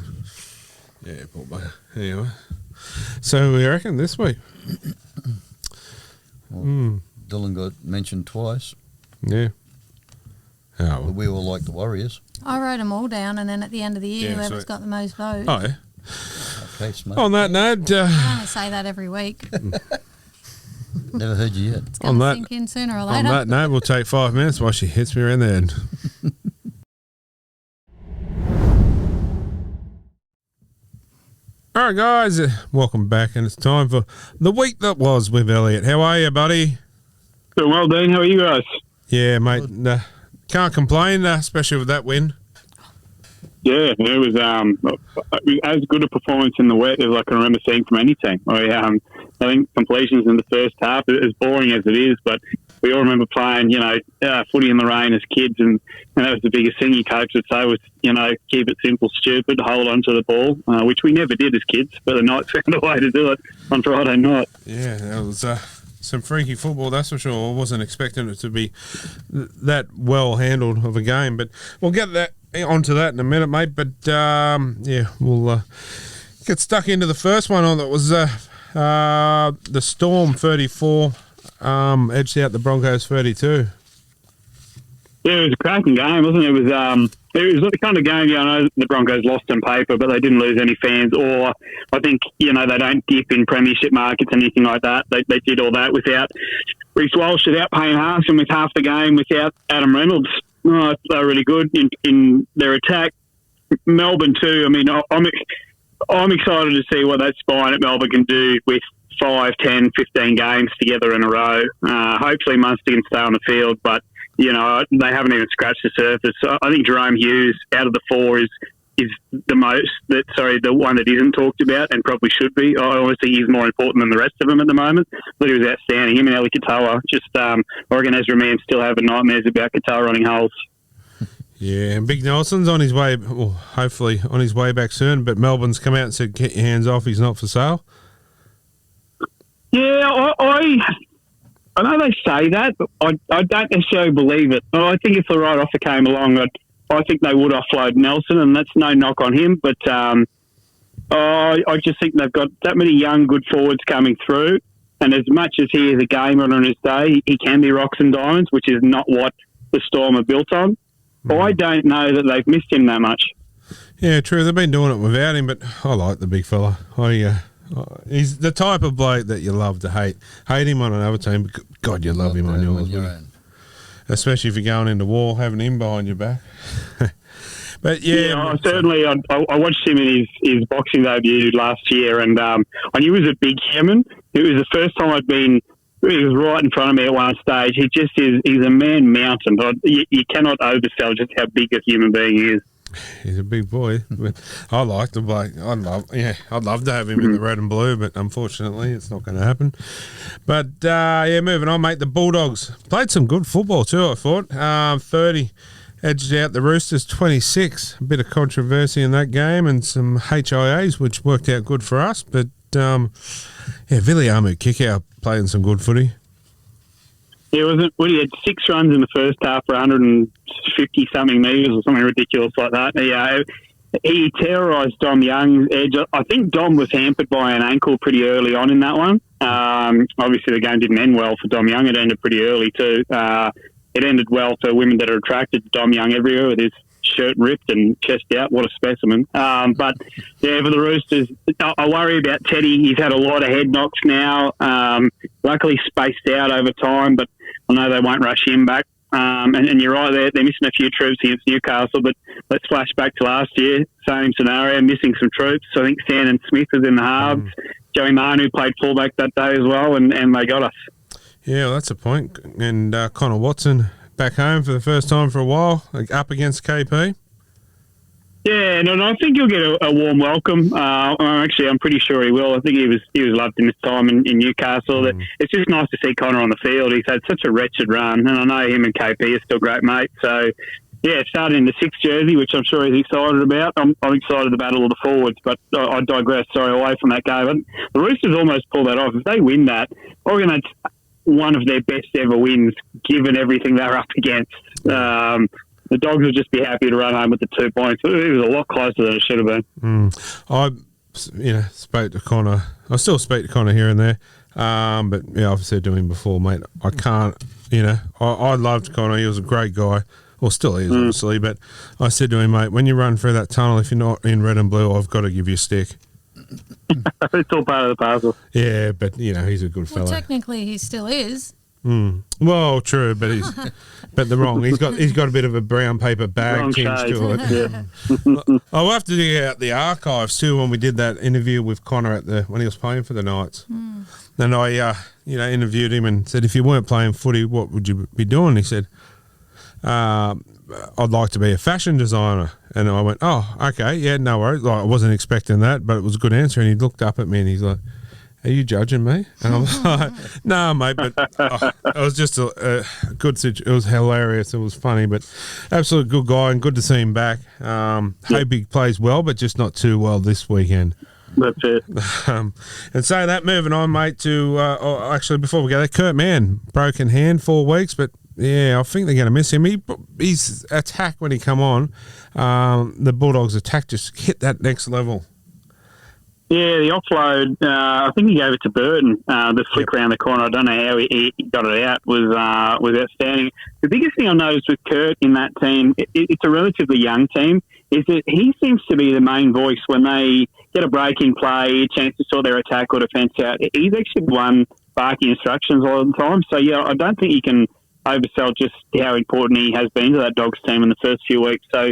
Yeah, poor bugger. Anyway. So we reckon this week? Dylan got mentioned twice, Yeah. Oh, but well. we all like the Warriors. I wrote them all down, and then at the end of the year, Yeah, whoever's so- got the most votes. Oh, yeah. Okay, smart. On that note, I only say that every week. Never heard you yet. It's On going to that- sink in sooner or on later. that note, we'll take 5 minutes while she hits me around the head. All right, guys, welcome back, and it's time for the week that was with Elliot. How are you, buddy? Doing well, Dean. How are you guys? Yeah, mate. Can't complain, especially with that win. Yeah, it was as good a performance in the wet as I can remember seeing from any team. I think completions in the first half, as boring as it is, but we all remember playing, footy in the rain as kids, and that was the biggest thing your coach would say was, keep it simple, stupid, hold on to the ball, which we never did as kids, but the Knights found a way to do it on Friday night. Yeah, that was some freaky football, that's for sure. I wasn't expecting it to be that well handled of a game, but we'll get onto that in a minute, mate. But we'll get stuck into the first one. That was the Storm 34 edged out the Broncos 32. Yeah, it was a cracking game, wasn't it? It was the kind of game, I know the Broncos lost on paper, but they didn't lose any fans, or I think, they don't dip in premiership markets, anything like that. They did all that without Reece Walsh, without Payne Haas, and with half the game without Adam Reynolds. Oh, they're really good in their attack. Melbourne too. I mean, I'm excited to see what that spine at Melbourne can do with 5, 10, 15 games together in a row. Hopefully Munster can stay on the field, but they haven't even scratched the surface. I think Jerome Hughes out of the 4 is the one that isn't talked about and probably should be. Obviously, he's more important than the rest of them at the moment. But he was outstanding. Him and Eli Katoa. Oregon Ezra Mann still having nightmares about Katoa running holes. Yeah, and Big Nelson's on his way, well, hopefully on his way back soon, but Melbourne's come out and said, get your hands off, he's not for sale. Yeah, I know they say that, but I don't necessarily believe it. I think if the right offer came along, I think they would offload Nelson, and that's no knock on him. But I just think they've got that many young, good forwards coming through, and as much as he is a gamer on his day, he can be rocks and diamonds, which is not what the Storm are built on. I don't know that they've missed him that much. Yeah, true. They've been doing it without him, but I like the big fella. He's the type of bloke that you love to hate. Hate him on another team, but God, you love him on yours. Especially if you're going into war, having him behind your back. But I watched him in his boxing debut last year, and I knew he was a big human. It was the first time he was right in front of me at one stage. He just he's a man mountain. But you cannot oversell just how big a human being he is. He's a big boy. I like the bloke. I'd love to have him in the red and blue, but unfortunately it's not going to happen. But moving on, mate. The Bulldogs played some good football too, I thought. 30 edged out the Roosters 26. A bit of controversy in that game and some HIAs, which worked out good for us. But Viliamu kick-out playing some good footy. He had 6 runs in the first half for 150-something metres or something ridiculous like that. He terrorised Dom Young's edge. I think Dom was hampered by an ankle pretty early on in that one. Obviously, the game didn't end well for Dom Young. It ended pretty early too. It ended well for women that are attracted to Dom Young everywhere with his shirt ripped and chest out. What a specimen. But, for the Roosters, I worry about Teddy. He's had a lot of head knocks now. Luckily spaced out over time, but I know they won't rush him back. And you're right, they're missing a few troops against Newcastle, but let's flash back to last year. Same scenario, missing some troops. I think Sandon Smith was in the halves. Joey Manu played fullback that day as well, and they got us. Yeah, well, that's a point. And Connor Watson back home for the first time for a while, up against KP. Yeah, no, I think he'll get a warm welcome. I'm pretty sure he will. I think he was loved in his time in Newcastle. It's just nice to see Connor on the field. He's had such a wretched run, and I know him and KP are still great mates. So, starting in the 6th jersey, which I'm sure he's excited about. I'm excited about all the forwards, but I digress. Sorry, away from that game. But the Roosters almost pulled that off. If they win that, I reckon that's one of their best ever wins, given everything they're up against. The Dogs would just be happy to run home with the 2 points. It was a lot closer than it should have been. I spoke to Connor. I still speak to Connor here and there. But I've said to him before, mate, I can't, I loved Connor. He was a great guy. Well, still is, obviously. But I said to him, mate, when you run through that tunnel, if you're not in red and blue, I've got to give you a stick. It's all part of the puzzle. Yeah, but, he's a good fellow. Well, technically he still is. Well, true, but he's he's got a bit of a brown paper bag tinge to it. I'll have to dig out the archives too when we did that interview with Connor when he was playing for the Knights. And I interviewed him and said, if you weren't playing footy, what would you be doing? He said, I'd like to be a fashion designer. And I went, oh, okay, yeah, no worries. Like, I wasn't expecting that, but it was a good answer. And he looked up at me and he's like, are you judging me? And I was like, no, mate, but it was just a good situation. It was hilarious. It was funny, but absolute good guy and good to see him back. Hope he plays well, but just not too well this weekend. That's it. And so that, moving on, mate, to actually, before we go there, Kurt Mann, broken hand, 4 weeks, but yeah, I think they're going to miss him. His attack when he come on, the Bulldogs' attack just hit that next level. Yeah, the offload, I think he gave it to Burton. The flick around the corner, I don't know how he got it out, was outstanding. The biggest thing I noticed with Kurt in that team, it's a relatively young team, is that he seems to be the main voice when they get a break-in play, a chance to sort their attack or defence out. He's actually the one barking instructions all the time. So, yeah, I don't think you can oversell just how important he has been to that Dogs team in the first few weeks. So,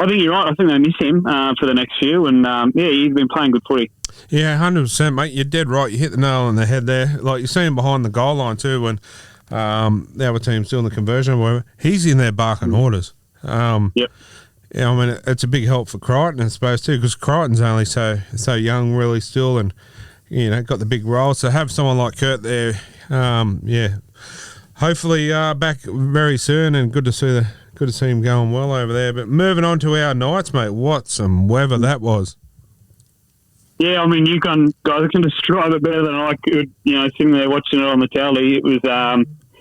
I think you're right. I think they miss him for the next few, and he's been playing good footy. Yeah, 100%, mate. You're dead right. You hit the nail on the head there. Like, you see him behind the goal line too when the other team's doing the conversion or whatever. He's in there barking orders. Yep. Yeah, I mean, it's a big help for Crichton, I suppose, too, because Crichton's only so young, really, still, and, got the big role. So have someone like Kurt there, hopefully back very soon, and good to see him going well over there. But moving on to our Knights, mate, what some weather that was. Yeah, I mean, guys can describe it better than I could. Sitting there watching it on the telly, it was.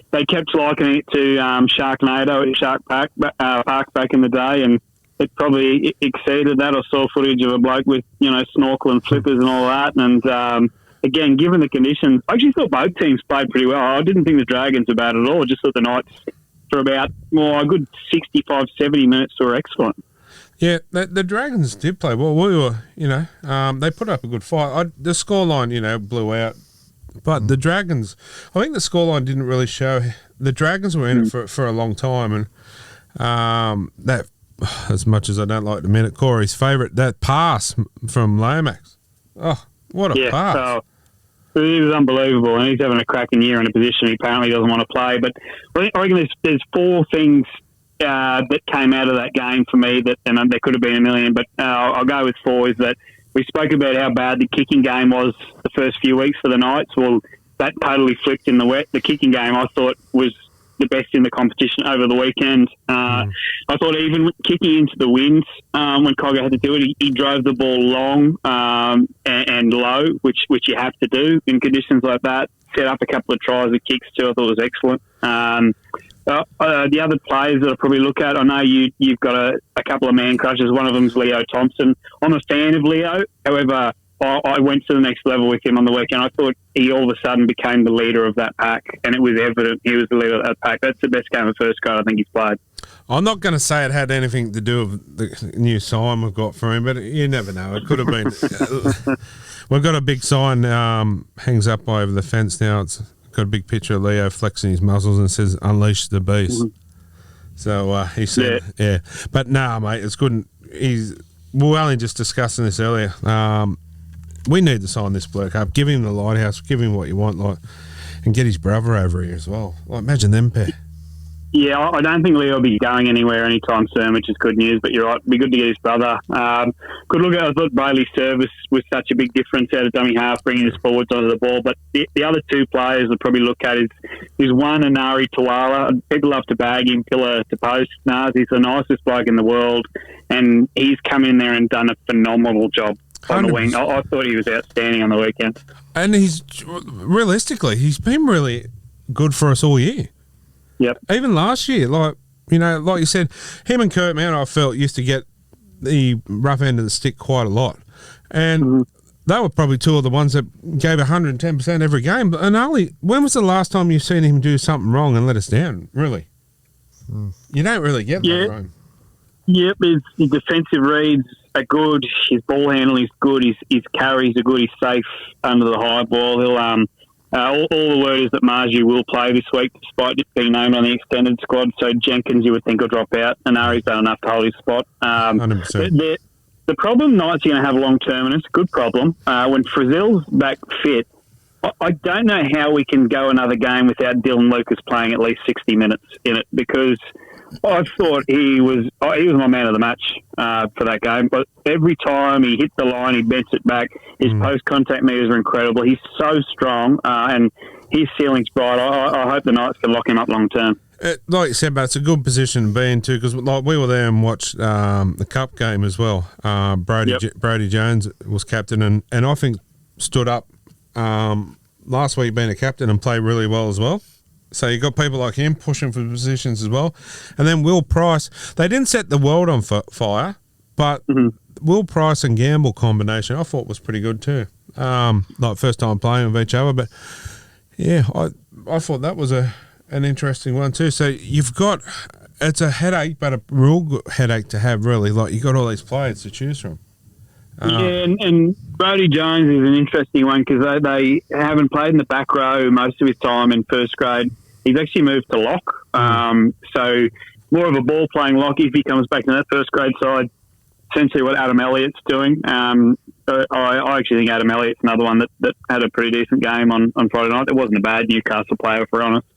They kept likening it to Sharknado at Shark Park back in the day, and it probably exceeded that. I saw footage of a bloke with snorkel and flippers and all that, and again, given the conditions, I actually thought both teams played pretty well. I didn't think the Dragons were bad at all. I just thought the Knights, for about a good 65, 70 minutes, were excellent. Yeah, the Dragons did play well. We were, they put up a good fight. The scoreline, blew out. But the Dragons, I think the scoreline didn't really show. The Dragons were in it for a long time. And that, as much as I don't like to admit it, Corey's favourite, that pass from Lomax. Oh, what a pass. He was unbelievable, and he's having a cracking year in a position he apparently doesn't want to play. But I reckon there's four things that came out of that game for me, and there could have been a million, but I'll go with four. Is that we spoke about how bad the kicking game was the first few weeks for the Knights. Well, that totally flipped in the wet. The kicking game, I thought, was the best in the competition over the weekend. I thought even kicking into the wind when Cogger had to do it, he drove the ball long and low, which you have to do in conditions like that. Set up a couple of tries with kicks too. I thought it was excellent. The other players that I probably look at, I know you've got a couple of man crushes. One of them's Leo Thompson. I'm a fan of Leo. However, I went to the next level with him on the weekend. I thought he all of a sudden became the leader of that pack, and it was evident he was the leader of that pack. That's the best game of first grade I think he's played. I'm not going to say it had anything to do with the new sign we've got for him, but you never know. It could have been. We've got a big sign hangs up over the fence now. It's got a big picture of Leo flexing his muscles and says, "Unleash the beast." So he said, yeah. But mate, it's good. We were only just discussing this earlier. We need to sign this bloke up. Give him the lighthouse. Give him what you want, and get his brother over here as well. Imagine them pair. Yeah, I don't think Leo will be going anywhere anytime soon, which is good news. But you're right, it'd be good to get his brother. Good look at. I thought Bailey's service was such a big difference out of dummy half, bringing his forwards onto the ball. But the other two players I'd probably look at is one, Anari Tuala. People love to bag him pillar to post. He's the nicest bloke in the world, and he's come in there and done a phenomenal job on the wing. I thought he was outstanding on the weekend. And he's been really good for us all year. Yep. Even last year, like you said, him and Kurt Mount, I felt, used to get the rough end of the stick quite a lot. And they were probably two of the ones that gave 110% every game. But when was the last time you've seen him do something wrong and let us down, really? You don't really get that, right? Yep, his defensive reads are good. His ball handling is good. His carries are good. He's safe under the high ball. He'll all the word is that Margie will play this week, despite it being named on the extended squad. So Jenkins, you would think, will drop out. And Ari's done enough to hold his spot. 100%. The problem Knights are going to have long term, and it's a good problem. When Frizzell's back fit, I don't know how we can go another game without Dylan Lucas playing at least 60 minutes in it, because I thought he was my man of the match for that game. But every time he hit the line, he bent it back. His post-contact meters are incredible. He's so strong, and his ceiling's bright. I hope the Knights can lock him up long term. Like you said, but it's a good position to be in too, because we were there and watched the Cup game as well. Brody Jones was captain, and I think stood up last week being a captain and played really well as well. So you got people like him pushing for positions as well. And then Will Price, they didn't set the world on fire, but Will Price and Gamble combination I thought was pretty good too. Like first time playing with each other, but yeah, I thought that was an interesting one too. So it's a headache, but a real good headache to have, really. Like you got all these players to choose from. And Brody Jones is an interesting one, because they haven't played in the back row most of his time in first grade. He's actually moved to lock, so more of a ball-playing lock if he comes back in that first grade side. Essentially what Adam Elliott's doing. I actually think Adam Elliott's another one that had a pretty decent game on Friday night. It wasn't a bad Newcastle player, if we're honest.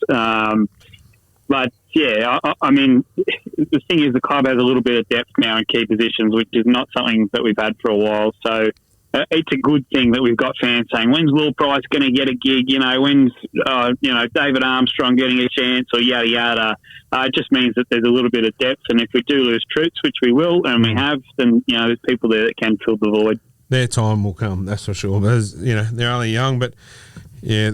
But, yeah, I mean, the thing is the club has a little bit of depth now in key positions, which is not something that we've had for a while. So it's a good thing that we've got fans saying, when's Will Price going to get a gig? When's David Armstrong getting a chance, or yada, yada. It just means that there's a little bit of depth. And if we do lose troops, which we will, and we have, then, there's people there that can fill the void. Their time will come, that's for sure. But they're only young, but, yeah,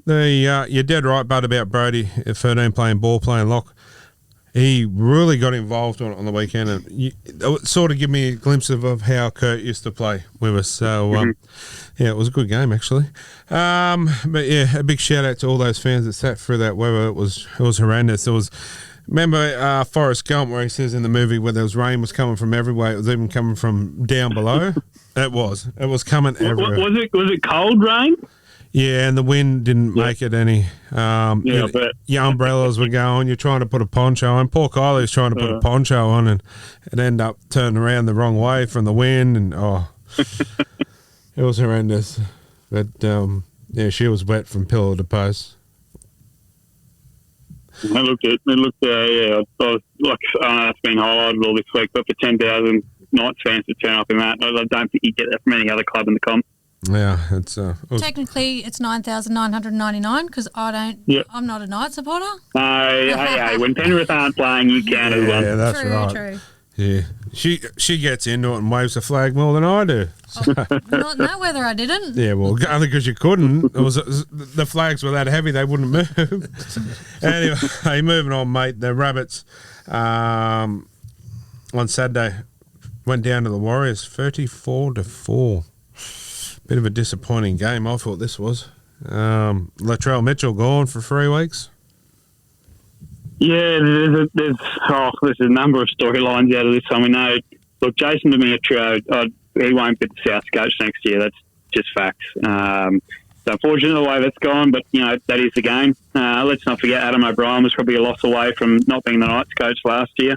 you're dead right, Bud, about Brody at 13 playing ball, playing lock. He really got involved on the weekend, and it sort of gave me a glimpse of how Kurt used to play with us. So, yeah, it was a good game, actually. But, yeah, a big shout-out to all those fans that sat through that weather. It was horrendous. There was Remember Forrest Gump, where he says in the movie where there was rain was coming from everywhere, it was even coming from down below? It was coming everywhere. Was it cold rain? Yeah, and the wind didn't make it any. Your umbrellas were going. You're trying to put a poncho on. Poor Kylie's trying to put a poncho on, and it ended up turning around the wrong way from the wind, and it was horrendous. But she was wet from pillar to post. I looked. I was like, I know it's been highlighted all this week, but for 10,000 Knights fans to turn up in that, I don't think you get that from any other club in the comp. Yeah, it's technically it's 9,999 because I don't. Yep. I'm not a Knight supporter. Hey, when Penrith aren't playing, you can as well. Yeah, that's right. True. Yeah, she gets into it and waves the flag more than I do. So. Not in that weather, I didn't. Yeah, well, only because you couldn't. It was the flags were that heavy they wouldn't move. Anyway, moving on, mate. The Rabbits on Saturday went down to the Warriors, 34-4. Bit of a disappointing game. I thought this was. Latrell Mitchell gone for 3 weeks. Yeah, there's a number of storylines out of this one. We know, look, Jason Demetrio, he won't be the South coach next year. That's just facts. It's unfortunate the way that's gone, but, that is the game. Let's not forget Adam O'Brien was probably a loss away from not being the Knights coach last year.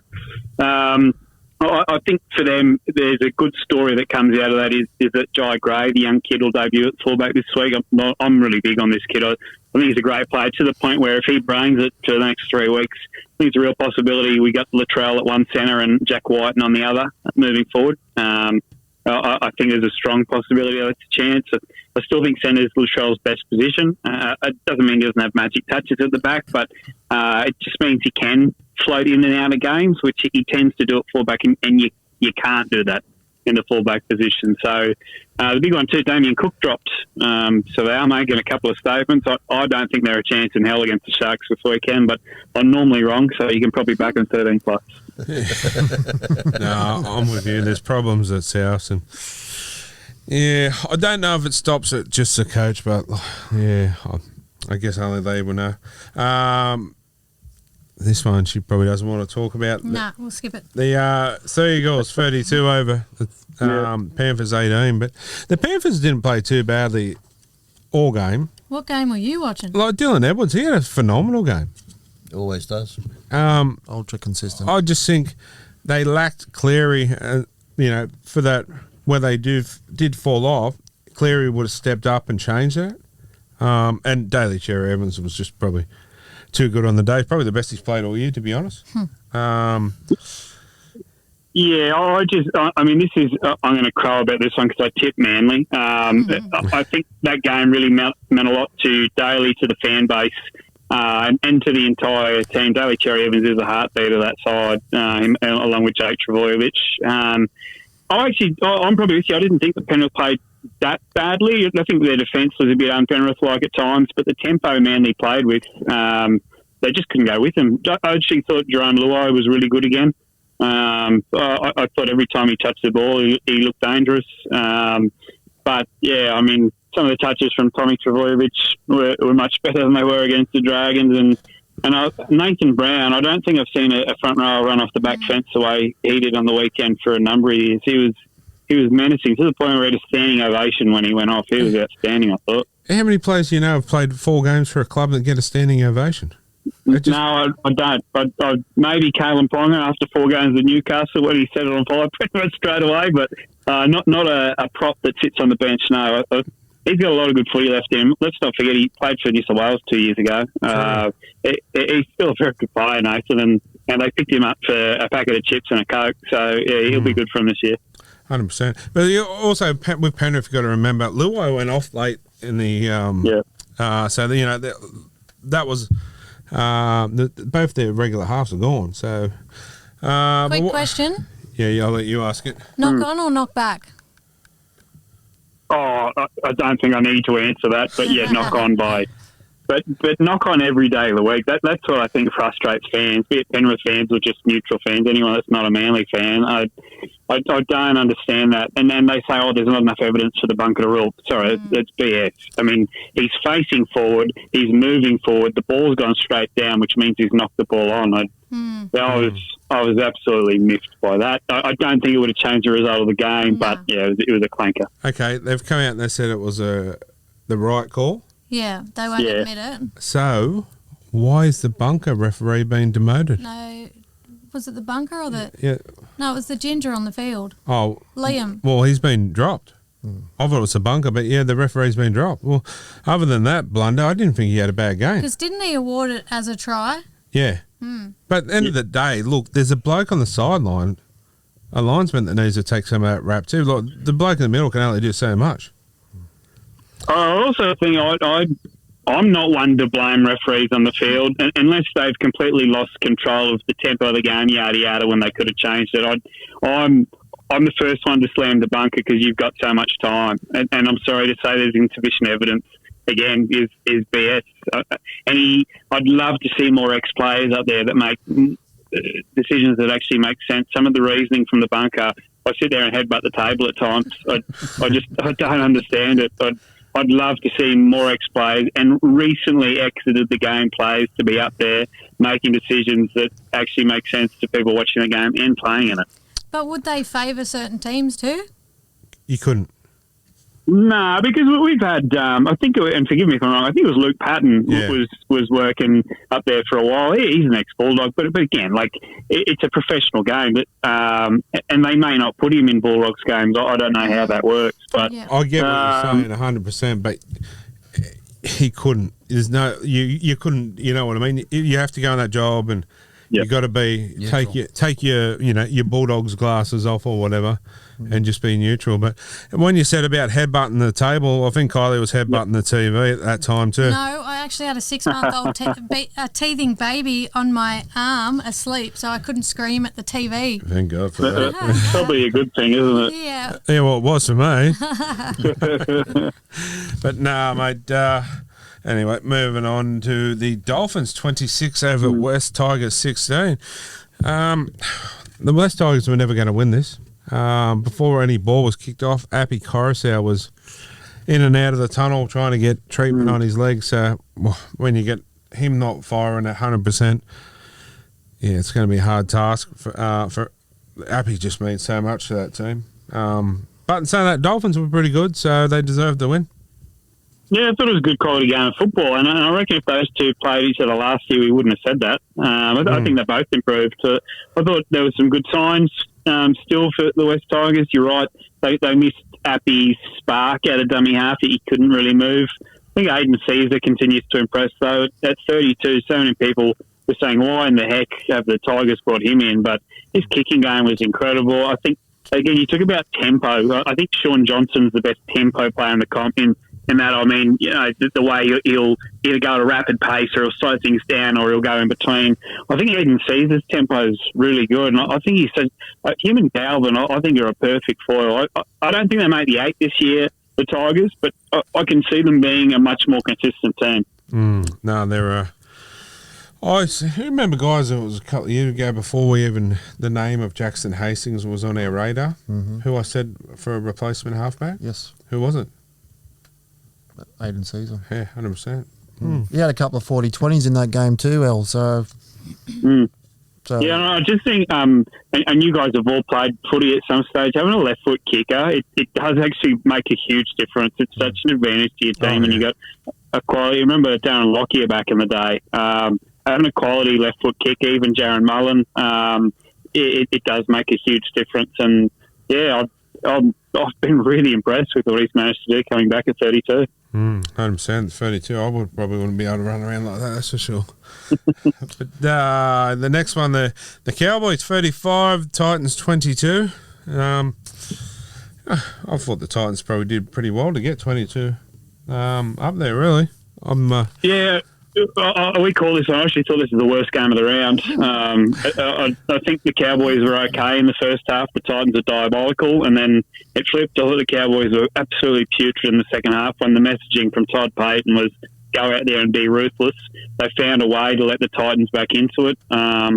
I think for them, there's a good story that comes out of that is that Jai Gray, the young kid, will debut at fullback this week. I'm really big on this kid. I think he's a great player to the point where if he brains it for the next 3 weeks, I think it's a real possibility we got Latrell at one centre and Jack Whiten on the other moving forward. I think there's a strong possibility that's a chance. I still think centre is Latrell's best position. It doesn't mean he doesn't have magic touches at the back, but it just means he can float in and out of games, which he tends to do at fullback, and you can't do that in the fullback position. So the big one too, Damien Cook dropped. So they are making a couple of statements. I don't think they're a chance in hell against the Sharks this weekend, but I'm normally wrong, so you can probably back them 13 plus. No, I'm with you. There's problems at South, and I don't know if it stops at just the coach, but I guess only they will know. This one she probably doesn't want to talk about. Nah, we'll skip it. The Eagles 32 over the Panthers 18, but the Panthers didn't play too badly all game. What game were you watching? Like Dylan Edwards, he had a phenomenal game. Always does. Ultra consistent. I just think they lacked Cleary, for that where they did fall off. Cleary would have stepped up and changed that. And Daly Cherry Evans was just probably too good on the day. Probably the best he's played all year, to be honest. I'm going to crow about this one because I tipped Manly. I think that game really meant a lot to Daly, to the fan base, and to the entire team. Daly Cherry Evans is the heartbeat of that side, along with Jake Travojevic. I'm probably with you. I didn't think the Penrith played that badly. I think their defence was a bit un-Penrith-like at times, but the tempo Manly played with, they just couldn't go with them. I actually thought Jerome Luai was really good again. I thought every time he touched the ball, he looked dangerous. But, some of the touches from Tommy Travojevic were much better than they were against the Dragons. And Nathan Brown, I don't think I've seen a front row run off the back fence the way he did on the weekend for a number of years. He was menacing to the point where he had a standing ovation when he went off. He was outstanding, I thought. How many players do you know have played 4 games for a club that get a standing ovation? No, I don't. Maybe Kalen Ponga after 4 games at Newcastle when he set it on fire pretty much straight away, but not a prop that sits on the bench. No, he's got a lot of good footy left in him. Let's not forget he played for New South Wales 2 years ago. He's still a very good player, Nathan, and they picked him up for a packet of chips and a Coke, so he'll be good for him this year. 100%. But you also, with Penrith, you've got to remember, Luai went off late in the... so, that was... both their regular halves are gone, so... Quick question. Yeah, I'll let you ask it. Knock on or knock back? Oh, I don't think I need to answer that, but yeah, knock on by... But knock on every day of the week. That's what I think frustrates fans, be it Penrith fans or just neutral fans, anyone that's not a Manly fan. I don't understand that. And then they say, there's not enough evidence for the bunker to rule. Sorry, that's BS. I mean, he's facing forward, he's moving forward, the ball's gone straight down, which means he's knocked the ball on. So I was absolutely miffed by that. I don't think it would have changed the result of the game, but yeah, it was a clanker. Okay, they've come out and they said it was the right call. Yeah, they won't admit it. So why is the bunker referee being demoted? No, was it the bunker or the? Yeah. No, it was the ginger on the field. Oh, Liam. well, he's been dropped. I thought it was the bunker, but yeah, the referee's been dropped. Well, other than that blunder, I didn't think he had a bad game. Because didn't he award it as a try? Yeah. But at the end of the day, look, there's a bloke on the sideline, a linesman that needs to take some of that rap too. Like, the bloke in the middle can only do so much. I also think I'm not one to blame referees on the field unless they've completely lost control of the tempo of the game, yada yada, when they could have changed it. I'm the first one to slam the bunker because you've got so much time, and I'm sorry to say there's insufficient evidence. Again, is BS. I'd love to see more ex-players up there that make decisions that actually make sense. Some of the reasoning from the bunker, I sit there and headbutt the table at times. I don't understand it. I'd love to see more ex-players and recently exited the game players to be up there making decisions that actually make sense to people watching the game and playing in it. But would they favour certain teams too? You couldn't. No, because we've had, I think, and forgive me if I'm wrong, I think it was Luke Patton was working up there for a while. He's an ex-Bulldog, but again, like, it's a professional game, but, and they may not put him in Bulldogs games. I don't know how that works, but I get what you're saying 100%, but he couldn't. There's no, you couldn't. You know what I mean? You have to go on that job, and you got to be take your your Bulldogs glasses off or whatever. And just be neutral. But when you said about headbutting the table, I think Kylie was headbutting the TV at that time too. No, I actually had a 6-month-old teething baby on my arm asleep, so I couldn't scream at the TV. Thank God for that. That's probably a good thing, isn't it? Yeah. Yeah, well, it was for me. But nah, mate. Anyway, moving on to the Dolphins 26 over West Tigers 16. The West Tigers were never going to win this. Before any ball was kicked off, Appy Coruscant was in and out of the tunnel trying to get treatment on his legs. So when you get him not firing at 100%, yeah, it's going to be a hard task for Appy. Just means so much to that team. But in saying that, Dolphins were pretty good, so they deserved the win. Yeah, I thought it was a good quality game of football, and I reckon if those two played each other last year, we wouldn't have said that. I think they both improved. So I thought there were some good signs still for the West Tigers. You're right; they missed Appy's spark out of dummy half. He couldn't really move. I think Aiden Caesar continues to impress, though. At 32, so many people were saying, why in the heck have the Tigers brought him in? But his kicking game was incredible. I think, again, you talk about tempo. I think Sean Johnson's the best tempo player in the comp. In that, I mean, the way he'll either go at a rapid pace or he'll slow things down or he'll go in between. I think Aiden Caesar's tempo is really good. And I think he said, him and Galvin, I think are a perfect foil. I don't think they made the 8 this year, the Tigers, but I can see them being a much more consistent team. No, they're I remember, guys, it was a couple of years ago before the name of Jackson Hastings was on our radar, who I said for a replacement halfback. Yes. Who was it? Aiden Caesar. Yeah, 100%. He had a couple of 40-20s in that game too, El. So yeah, no, I just think, and you guys have all played footy at some stage, having a left foot kicker, it does actually make a huge difference. It's such an advantage to your team, and you got a quality. Remember Darren Lockyer back in the day, having a quality left foot kicker, even Jaron Mullen, it does make a huge difference. And yeah, I've been really impressed with what he's managed to do coming back at 32. 100%. 32. I wouldn't be able to run around like that, that's for sure. But the next one, the Cowboys 35, Titans 22. I thought the Titans probably did pretty well to get 22 up there, really. Yeah. We call this, I actually thought this was the worst game of the round. I think the Cowboys were okay in the first half. The Titans are diabolical, and then it flipped. I thought the Cowboys were absolutely putrid in the second half when the messaging from Todd Payton was go out there and be ruthless. They found a way to let the Titans back into it. I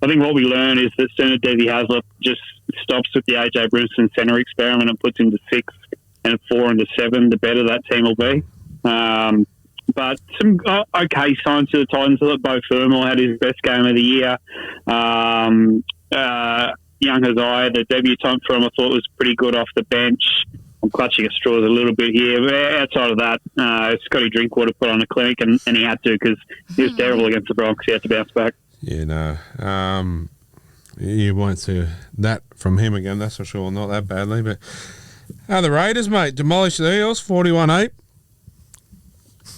think what we learn is that sooner Desi Haslip just stops with the AJ Brimson centre experiment and puts him to 6 and 4 and 7, the better that team will be. but some okay signs to the Titans. I thought Bo Fermel had his best game of the year. Young Hosea, the debutant for him, I thought was pretty good off the bench. I'm clutching at straws a little bit here. But outside of that, Scotty Drinkwater put on a clinic, and he had to because he was terrible against the Bronx. He had to bounce back. Yeah, no. You won't see that from him again, that's for sure. Not that badly. But the Raiders, mate, demolished the Eels, 41-8.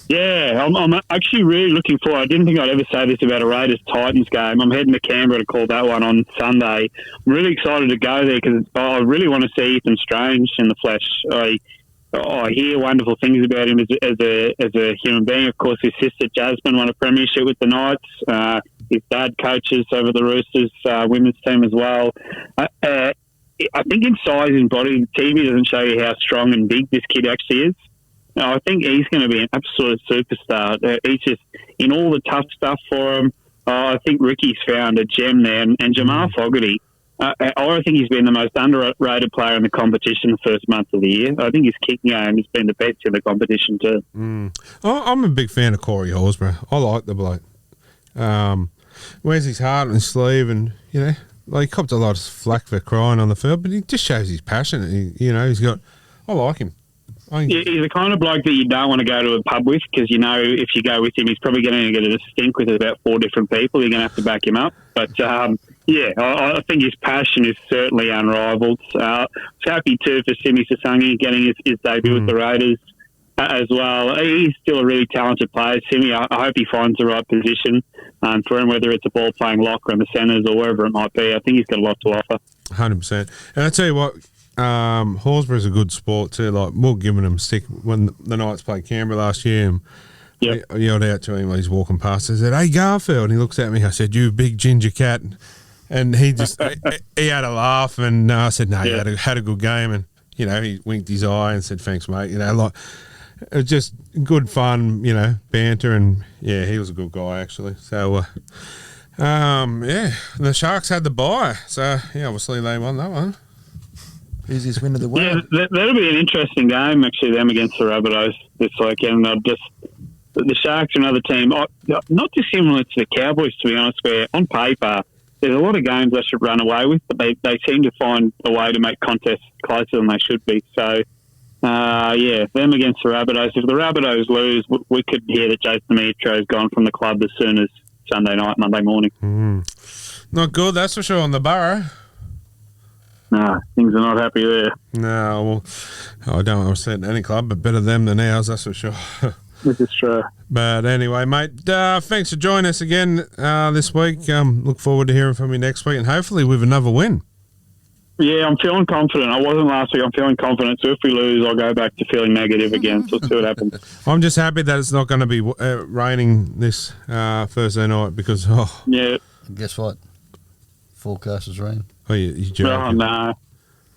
Yeah, I'm actually really looking forward. I didn't think I'd ever say this about a Raiders-Titans game. I'm heading to Canberra to call that one on Sunday. I'm really excited to go there because I really want to see Ethan Strange in the flesh. I hear wonderful things about him as a human being. Of course, his sister Jasmine won a premiership with the Knights. His dad coaches over the Roosters women's team as well. I think in size and body, the TV doesn't show you how strong and big this kid actually is. I think he's going to be an absolute superstar. He's just, in all the tough stuff for him, I think Ricky's found a gem there. And Jamal Fogarty, I think he's been the most underrated player in the competition the first month of the year. I think his kicking game has been the best in the competition too. I'm a big fan of Corey Horsburgh. I like the bloke. Wears his heart on his sleeve, and he copped a lot of flack for crying on the field, but he just shows his passion. He's got. I like him. He's the kind of bloke that you don't want to go to a pub with because if you go with him, he's probably going to get a stink with about 4 different people. You're going to have to back him up. But, I think his passion is certainly unrivaled. I was happy, too, for Simi Sasangi getting his debut with the Raiders as well. He's still a really talented player. Simi, I hope he finds the right position for him, whether it's a ball-playing lock or in the centres or wherever it might be. I think he's got a lot to offer. 100%. And I tell you what, Horsburgh's a good sport too. Like, we're giving him stick when the Knights played Canberra last year. And I yelled out to him while he's walking past. I said, "Hey, Garfield," and he looks at me. I said, "You big ginger cat," and he just he had a laugh. And I said, "No, you had a good game." And he winked his eye and said, "Thanks, mate." Like, it was just good fun, banter, and he was a good guy actually. So, the Sharks had the bye, so obviously they won that one. Who's his win of the week? Yeah, that'll be an interesting game, actually, them against the Rabbitohs this weekend. The Sharks are another team, not dissimilar to the Cowboys, to be honest, where on paper there's a lot of games they should run away with, but they seem to find a way to make contests closer than they should be. So, them against the Rabbitohs. If the Rabbitohs lose, we could hear that Jason Demetriou has gone from the club as soon as Sunday night, Monday morning. Not good, that's for sure, on the Borough. No, things are not happy there. No, well, I don't want to say it any club, but better them than ours, that's for sure. This is true. But anyway, mate, thanks for joining us again this week. Look forward to hearing from you next week, and hopefully with another win. Yeah, I'm feeling confident. I wasn't last week. I'm feeling confident. So if we lose, I'll go back to feeling negative again. So we'll see what happens. I'm just happy that it's not going to be raining this Thursday night because, And guess what? Forecast is rain. Oh, you're joking. Oh, no.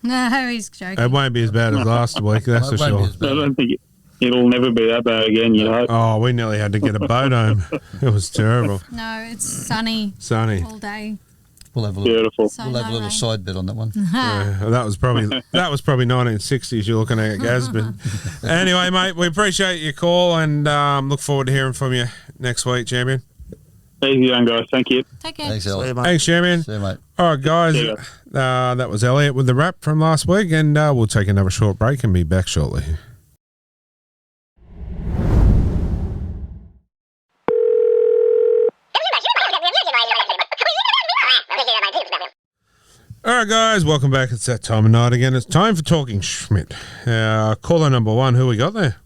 No, he's joking. It won't be as bad as last week, that's for sure. I don't think it'll never be that bad again, Oh, we nearly had to get a boat home. It was terrible. No, it's sunny. Sunny. All day. We'll have a Beautiful. We'll have a little side bet on that one. That was probably 1960s you're looking at, Gasbin. Anyway, mate, we appreciate your call and look forward to hearing from you next week, champion. Easy on, guys. Thank you. Take care. Thanks, Elliot. Thanks, champion. See you, mate. All right, guys. That was Elliot with the wrap from last week, and we'll take another short break and be back shortly. All right, guys, welcome back. It's that time of night again. It's time for Talking Schmid. Caller number 1, who we got there?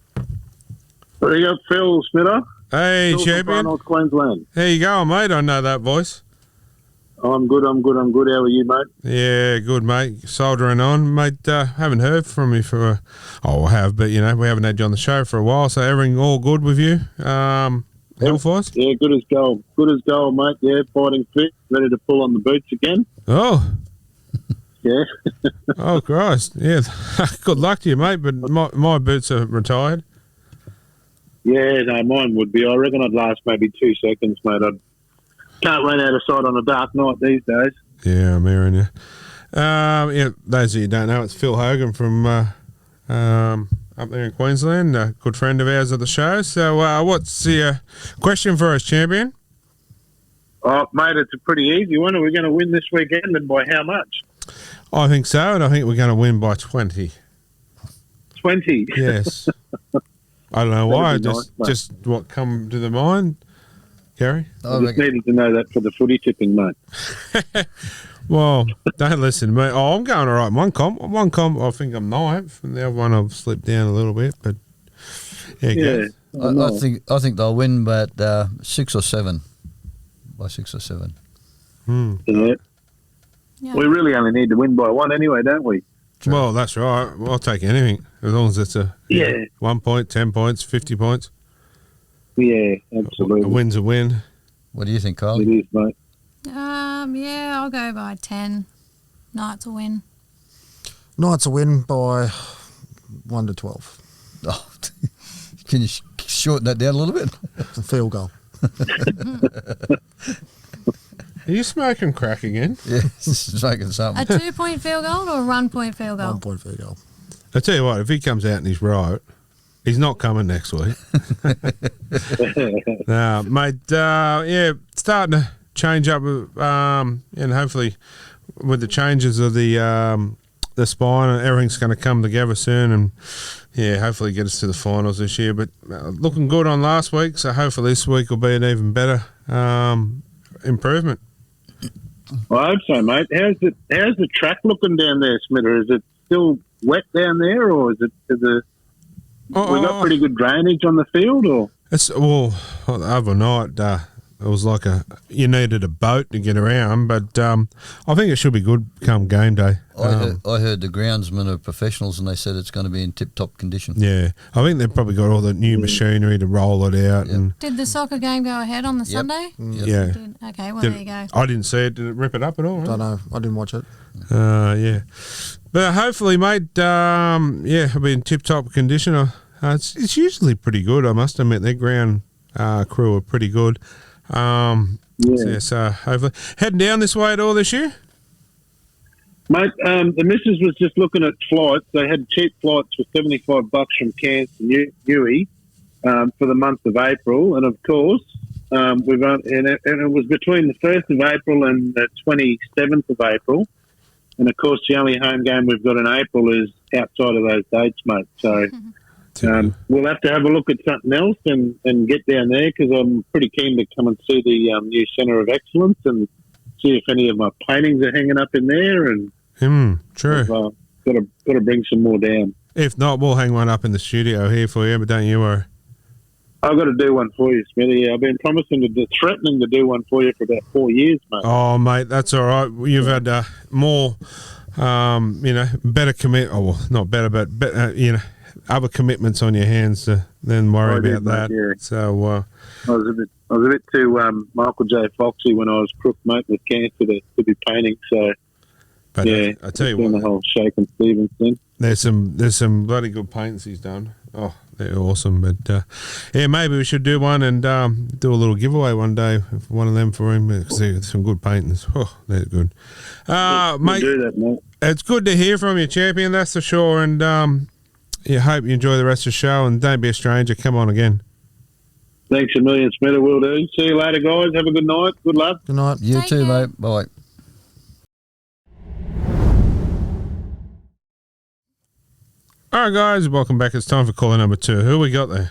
There you go, Phil Smitter. Hey, Phil champion. from North Queensland. How you going, mate? I know that voice. I'm good. How are you, mate? Yeah, good, mate. Soldering on. Mate, haven't heard from you for I have, but, we haven't had you on the show for a while, so everything all good with you? Health-wise? Yeah, good as gold. Good as gold, mate. Yeah, fighting fit, ready to pull on the boots again. Oh. Yeah. Oh, Christ. Yeah. Good luck to you, mate, but my boots are retired. Yeah, no, mine would be. I reckon I'd last maybe 2 seconds, mate. I can't run out of sight on a dark night these days. Yeah, I'm hearing you. Those of you who don't know, it's Phil Hogan from up there in Queensland, a good friend of ours of the show. So what's the question for us, champion? Oh, mate, it's a pretty easy one. Are we going to win this weekend, and by how much? I think so, and I think we're going to win by 20. 20. Yes. I don't know why, That'd be nice, mate. just what come to the mind, Gary? I I just reckon, needed to know that for the footy tipping, mate. Well, don't listen to me. Oh, I'm going all right. One comp, I think I'm ninth, and the other one I've slipped down a little bit, but yeah, Yeah. I think they'll win by 6 or 7. By 6 or 7. Yeah. Yeah. We really only need to win by 1 anyway, don't we? True. Well, that's right. I'll take anything as long as it's a Yeah. 1 point, 10 points, 50 points. Yeah, A absolutely. win's a win. What do you think, Carl? It is, mate. Yeah, I'll go by 10. Knights will win. Knights a win by 1 to 12. Oh, can you shorten that down a little bit? It's a field goal. Are you smoking crack again? Yeah, it's making A something. 2-point field goal or a 1-point field goal? 1 point field goal. I tell you what, if he comes out and he's right, he's not coming next week. No, mate. Yeah, starting to change up, and hopefully with the changes of the spine, everything's going to come together soon, and yeah, hopefully get us to the finals this year. But looking good on last week, so hopefully this week will be an even better improvement. I hope so, mate. How's the track looking down there, Smitter? Is it still wet down there, or is it? We got pretty good drainage on the field, or? It's overnight. It was like you needed a boat to get around, but I think it should be good come game day. I heard the groundsmen are professionals and they said it's going to be in tip-top condition. Yeah, I think they've probably got all the new machinery to roll it out. Yep. And Did the soccer game go ahead on the Sunday? yeah, Did. Okay, well, there you go. I didn't see it. Did it rip it up at all? Don't know. I didn't watch it. Yeah, but hopefully, mate. It'll be in tip-top condition. It's usually pretty good. I must admit, their ground crew are pretty good. So hopefully heading down this way at all this year. Mate, the missus was just looking at flights. They had cheap flights for $75 from Cairns to Newey for the month of April, and of course, and it was between the 1st of April and the 27th of April, and of course, the only home game we've got in April is outside of those dates, mate. So we'll have to have a look at something else and get down there, because I'm pretty keen to come and see the new Centre of Excellence and see if any of my paintings are hanging up in there, and True. got to bring some more down. If not, we'll hang one up in the studio here for you, but don't you worry. I've got to do one for you, Smithy. Yeah, I've been threatening to do one for you for about 4 years, mate. Oh, mate, that's all right. You've had more, better commit. Oh, well, not better, but other commitments on your hands to then worry about that. Mate, yeah. So I was a bit too Michael J. Foxy when I was crook, mate, with cancer to be painting. So but yeah, I tell you doing what, the whole Shakin' Stevens thing. there's some bloody good paints he's done. Oh, they're awesome. But maybe we should do one and do a little giveaway one day for one of them for him, because there's some good paintings. Oh, they're good. We'll Mate, do that, mate. it's good to hear from you, champion. That's for sure. And hope you enjoy the rest of the show. And don't be a stranger. Come on again. Thanks a million, Smitter. Will do. See you later, guys. Have a good night. Good luck. Good night. You Take too, care. mate. Bye. All right, guys, welcome back. It's time for caller number 2. Who we got there?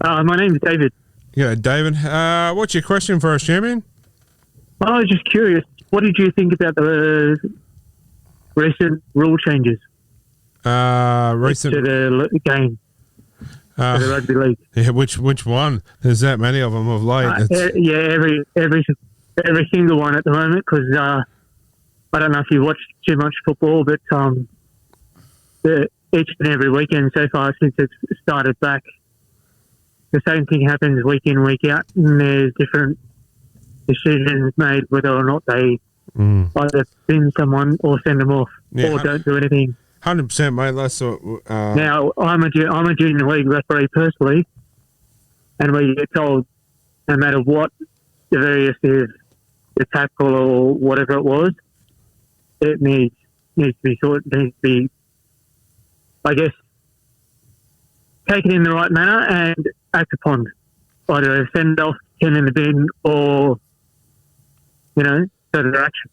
My name's David. Yeah, David. What's your question for us, champion? I was just curious, what did you think about the recent rule changes Recent. to the game, to the rugby league? Yeah, which one? There's that many of them of late. Every single one at the moment, because I don't know if you watch too much football, but each and every weekend so far since it's started back, the same thing happens week in, week out, and there's different decisions made whether or not they either pin someone or send them off or don't do anything. 100%, mate. That's what. Now, I'm a junior league referee personally, and we get told no matter what the various is, the tackle or whatever it was, it needs to be sorted. Needs to be, I guess, taken in the right manner and act upon. Either a send off, 10 in the bin, or, further action.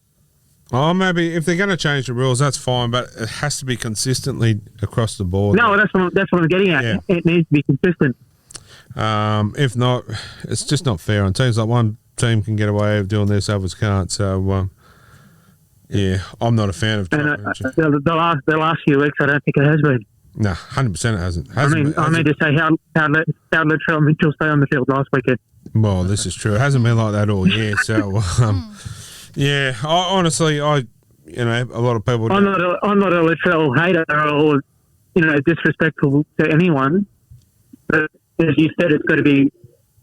Oh, maybe if they're going to change the rules, that's fine, but it has to be consistently across the board. No, that's what I'm getting at. Yeah. It needs to be consistent. If not, it's just not fair on teams. Like one team can get away with doing this, others can't. So, I'm not a fan of. And the last few weeks, I don't think it has been. No, 100% it hasn't. I mean to say how Latrell Mitchell stay on the field last weekend. Well, this is true. It hasn't been like that all year. So, honestly, a lot of people. I'm not a Latrell hater or disrespectful to anyone. But as you said, it's got to be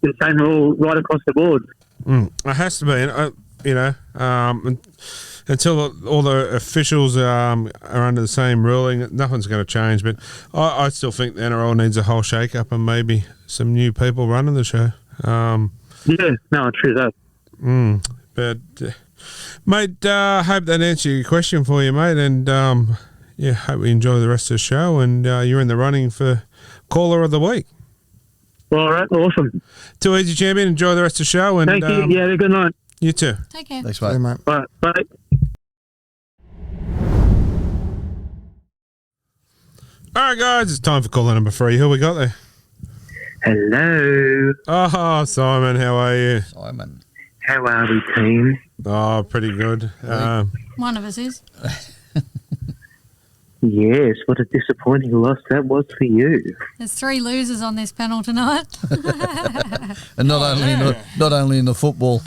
the same rule right across the board. It has to be. Until all the officials are under the same ruling, nothing's going to change. But I still think the NRL needs a whole shake-up and maybe some new people running the show. True that. But, mate, hope that answered your question for you, mate. And, hope we enjoy the rest of the show. And you're in the running for Caller of the Week. All right, awesome. Too easy, champion. Enjoy the rest of the show. And, thank you. Yeah, good night. You too. Take care. Thanks, mate. Yeah, mate. Bye. All right, guys, it's time for caller number 3. Who we got there? Hello. Oh, Simon, how are you? Simon. How are we, team? Oh, pretty good. One of us is. Yes, what a disappointing loss that was for you. There's 3 losers on this panel tonight. And not only in the football.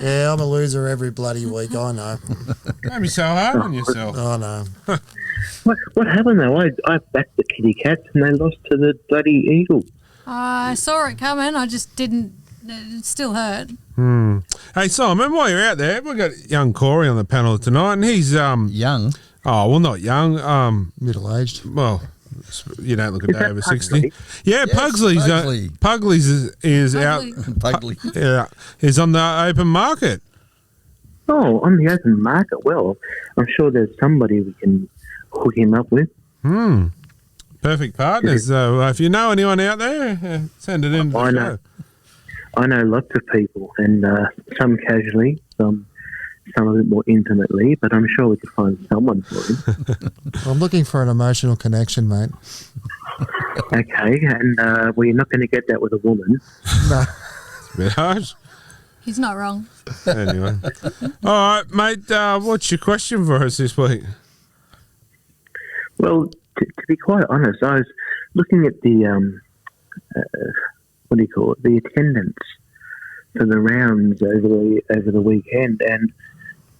Yeah, I'm a loser every bloody week. I know. Don't be so hard on yourself. I know. What happened though? I backed the Kitty Cats and they lost to the bloody Eagles. I saw it coming. I just didn't. It still hurt. Hey, Simon, while you're out there, we've got young Corey on the panel tonight, and he's Young. Oh, well, not young. Middle-aged. Well, you don't look a Is day that over Pugsley? 60. Yeah, Yes, Pugsley's Pugsley. is out. Pugly. Yeah, is on the open market. Oh, on the open market. Well, I'm sure there's somebody we can hook him up with. Perfect partners. So if you know anyone out there, send it in to the show. I know lots of people, and some casually, some a bit more intimately, but I'm sure we could find someone for him. I'm looking for an emotional connection, mate. Okay, and you're not going to get that with a woman. No. It's a bit harsh. He's not wrong. Anyway. All right, mate, what's your question for us this week? Well, to be quite honest, I was looking at the, the attendance for the rounds over the weekend, and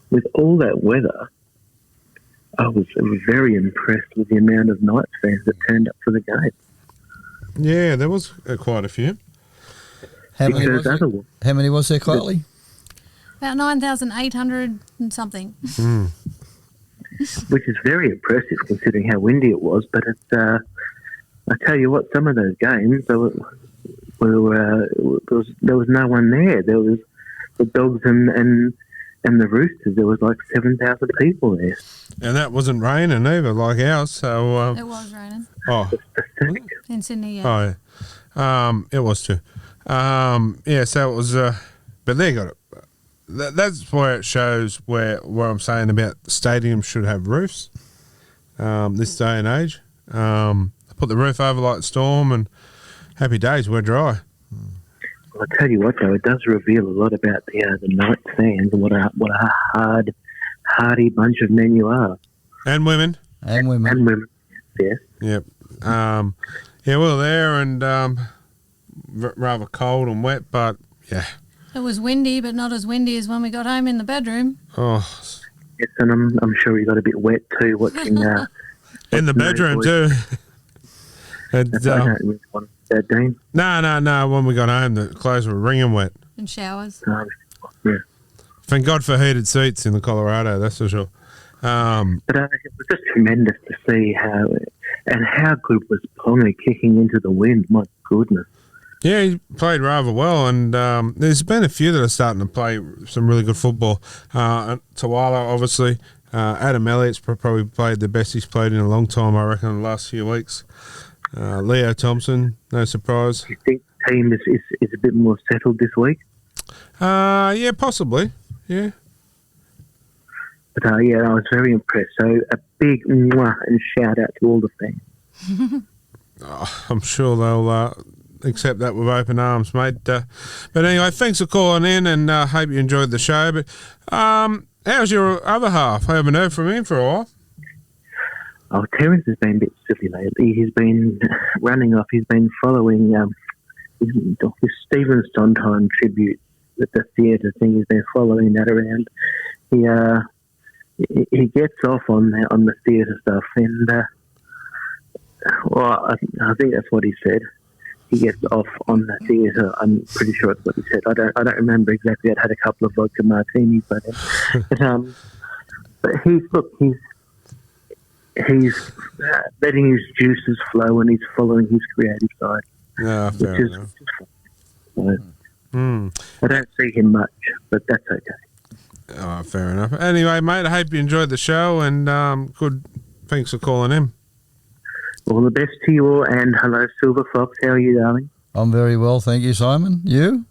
with all that weather, I was very impressed with the amount of Knights fans that turned up for the game. Yeah, there was quite a few. How many was there, quietly? About 9,800 and something. Which is very impressive considering how windy it was. But it's, I tell you what, some of those games, there was no one there. There was the Dogs and the Roosters. There was like 7,000 people there. And that wasn't raining either, like ours. So It was raining. Oh, in Sydney, yeah. oh, yeah. It was too. Yeah, so it was. But they got it. That's where it shows where I'm saying about stadiums should have roofs. This day and age, put the roof over like Storm, and happy days. We're dry. Well, I tell you what, though, it does reveal a lot about the Knights fans and what a hardy bunch of men you are. And women. And women. And women, yes. Yep. Yeah, we were there and rather cold and wet, but yeah. It was windy, but not as windy as when we got home in the bedroom. Oh. Yes, and I'm sure you got a bit wet too watching. In the bedroom too. And, I don't really want that, Dean. No. When we got home, the clothes were wringing wet. And showers. Yeah. Thank God for heated seats in the Colorado, that's for sure. But it was just tremendous to see how good was Ponga kicking into the wind. My goodness. Yeah, he played rather well, and there's been a few that are starting to play some really good football. Tawala, obviously. Adam Elliott's probably played the best he's played in a long time, I reckon, in the last few weeks. Leo Thompson, no surprise. Do you think the team is a bit more settled this week? Yeah, possibly. Yeah. But yeah, I was very impressed. So a big mwah and shout out to all the fans. I'm sure they'll accept that with open arms, mate. But anyway, thanks for calling in, and hope you enjoyed the show. But how's your other half? I haven't heard from him for a while. Oh, Terence has been a bit silly lately. He's been running off. He's been following his Stephen Sondheim tribute with the theatre thing. He's been following that around. He gets off on the theatre stuff, and I think that's what he said. He gets off on the theatre. I'm pretty sure that's what he said. I don't remember exactly. I'd had a couple of vodka martinis by then. But he's letting his juices flow, and he's following his creative side. Yeah, fair enough. I don't see him much, but that's okay. Oh, fair enough. Anyway, mate, I hope you enjoyed the show, and good. Thanks for calling in. All the best to you all, and hello, Silver Fox. How are you, darling? I'm very well, thank you, Simon. You?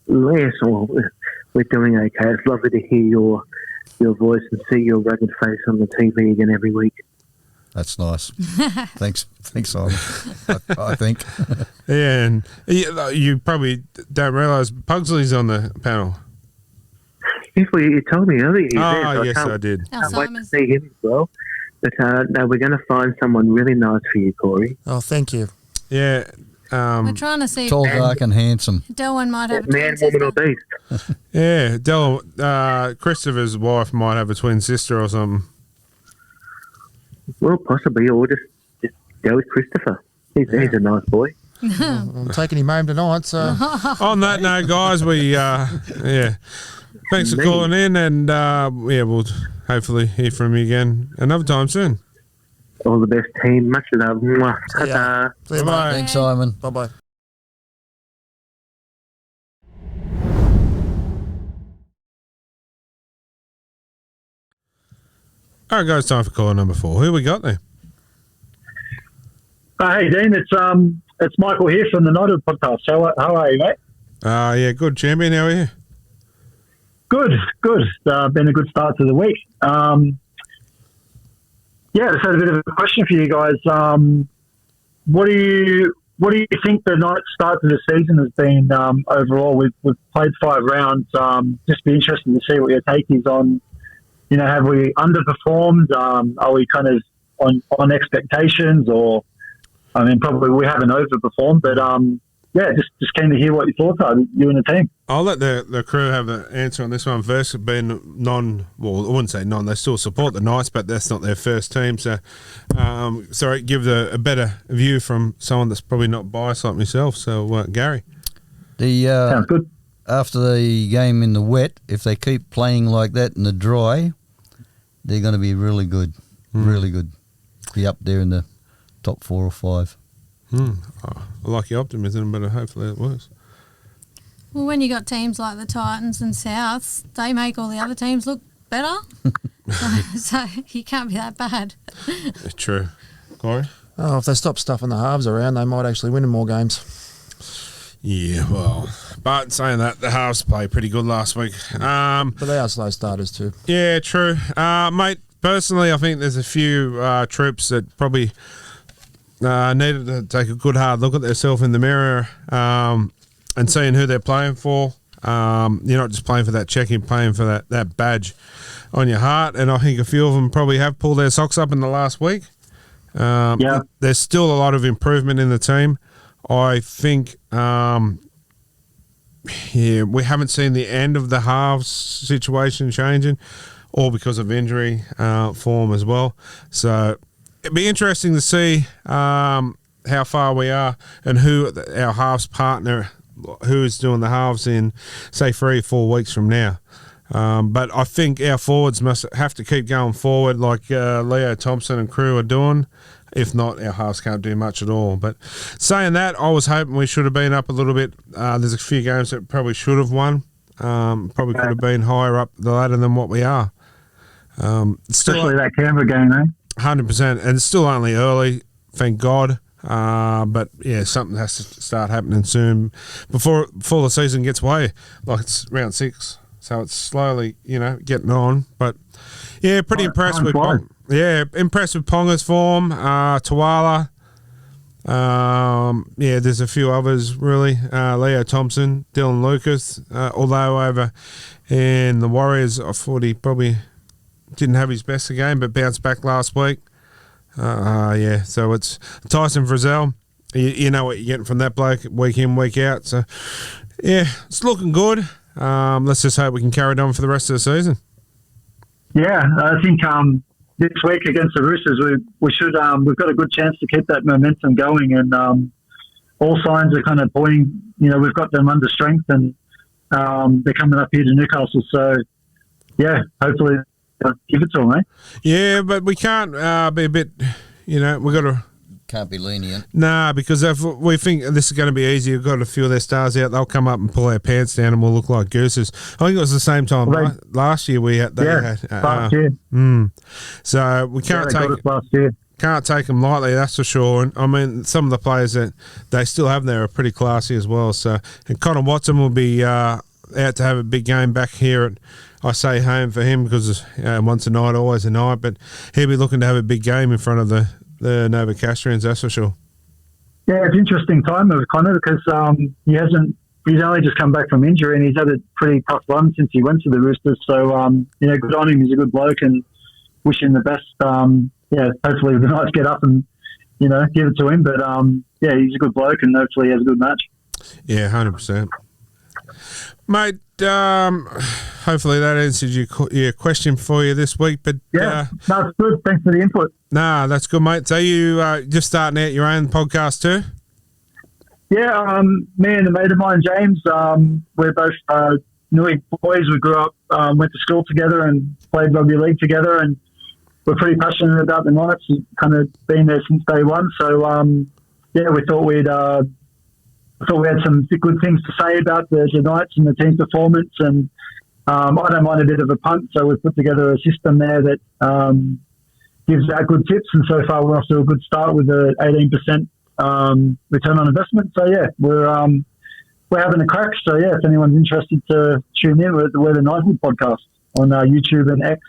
Yes, well, we're doing okay. It's lovely to hear your voice and see your rugged face on the TV again every week. That's nice. Thanks, Simon. I think. Yeah, and you probably don't realise Pugsley's on the panel. Yes, well, you told me earlier. Yes, I did. Can't wait to see him as well. But no, we're going to find someone really nice for you, Corey. Oh, thank you. Yeah. We're trying to see Tall, dark, and handsome. Delwyn might have a Man, twin woman, or sister. beast. Yeah, Christopher's wife might have a twin sister or something. Well, possibly, or just go with Christopher. He's a nice boy. I'm taking him home tonight, so... On that note, guys, we thanks for calling in, and we'll hopefully hear from you again another time soon. All the best, team. Much love. Mwah. Ta-ta. See you, Bye. mate. Thanks, Simon. Bye-bye. All right, guys, time for caller number 4. Who we got there? Hey, Dean, it's Michael here from the Nodded podcast. How are you, mate? Yeah, good, champion. How are you? Good. Been a good start to the week. Yeah, just had a bit of a question for you guys. What do you think the night start to the season has been overall? We've played 5 rounds. Just be interested to see what your take is on. Have we underperformed? Are we kind of on expectations, or probably we haven't overperformed, but just keen to hear what your thoughts are, you and the team. I'll let the crew have an answer on this one first. Being I wouldn't say non, they still support the Knights, but that's not their first team. So, give a better view from someone that's probably not biased like myself. So, Gary. Sounds good. After the game in the wet, if they keep playing like that in the dry, they're going to be really good. Really good. Be up there in the top 4 or 5. I like your optimism, but hopefully it works. Well, when you got teams like the Titans and Souths, they make all the other teams look better. so you can't be that bad. True. Corey? Oh, if they stop stuffing the halves around, they might actually win in more games. Yeah, well, but saying that, the halves played pretty good last week. But they are slow starters too. Yeah, true. Mate, personally, I think there's a few troops that probably needed to take a good hard look at themselves in the mirror and seeing who they're playing for. You're not just playing for that check, you're playing for that badge on your heart. And I think a few of them probably have pulled their socks up in the last week. There's still a lot of improvement in the team. I think, we haven't seen the end of the halves situation changing, all because of injury form as well. So it'd be interesting to see how far we are and who our halves partner, who is doing the halves in, say, 3 or 4 weeks from now. But I think our forwards must have to keep going forward like Leo Thompson and crew are doing. If not, our halves can't do much at all. But saying that, I was hoping we should have been up a little bit. There's a few games that probably should have won. Probably could have been higher up the ladder than what we are. Especially that Canberra game, eh? 100%. And it's still only early, thank God. But yeah, something has to start happening soon before the season gets away. Like it's round 6, so it's slowly, getting on. But yeah, pretty impressed with impressed with Ponga's form. Tawala. There's a few others really. Leo Thompson, Dylan Lucas. Although over in the Warriors, I thought he probably didn't have his best game, but bounced back last week. So it's Tyson Frizzell. You know what you're getting from that bloke week in, week out. So, yeah, it's looking good. Let's just hope we can carry it on for the rest of the season. Yeah, I think this week against the Roosters, we should we've got a good chance to keep that momentum going, and all signs are kind of pointing. We've got them under strength, and they're coming up here to Newcastle. So, yeah, hopefully. Give it to them, eh? Yeah, but we can't be a bit, we've got to... Can't be lenient. Nah, because if we think this is going to be easy, we've got a few of their stars out, they'll come up and pull our pants down and we'll look like gooses. I think it was the same time last year we had... last year. So we can't last year. Can't take them lightly, that's for sure. And I mean, some of the players that they still have there are pretty classy as well. So, and Connor Watson will be out to have a big game back here at... I say home for him because once a night, always a night, but he'll be looking to have a big game in front of the Novocastrians, that's for sure. Yeah, it's an interesting time with Connor because he's only just come back from injury and he's had a pretty tough run since he went to the Roosters. So, good on him. He's a good bloke and wish him the best. Hopefully the Knights get up and, give it to him. But, he's a good bloke and hopefully he has a good match. Yeah, 100%. Mate, hopefully that answers your question for you this week. But it's good. Thanks for the input. Nah, that's good, mate. So you just starting out your own podcast too? Yeah, me and a mate of mine, James, we're both Nui boys. We grew up, went to school together and played rugby league together, and we're pretty passionate about the Knights. We've kind of been there since day one. So, we thought we had some good things to say about the Knights and the team's performance, and I don't mind a bit of a punt, so we've put together a system there that gives out good tips, and so far we're off to a good start with a 18% return on investment. So yeah, we're having a crack. So yeah, if anyone's interested to tune in, we're the Knighthood podcast on YouTube and X.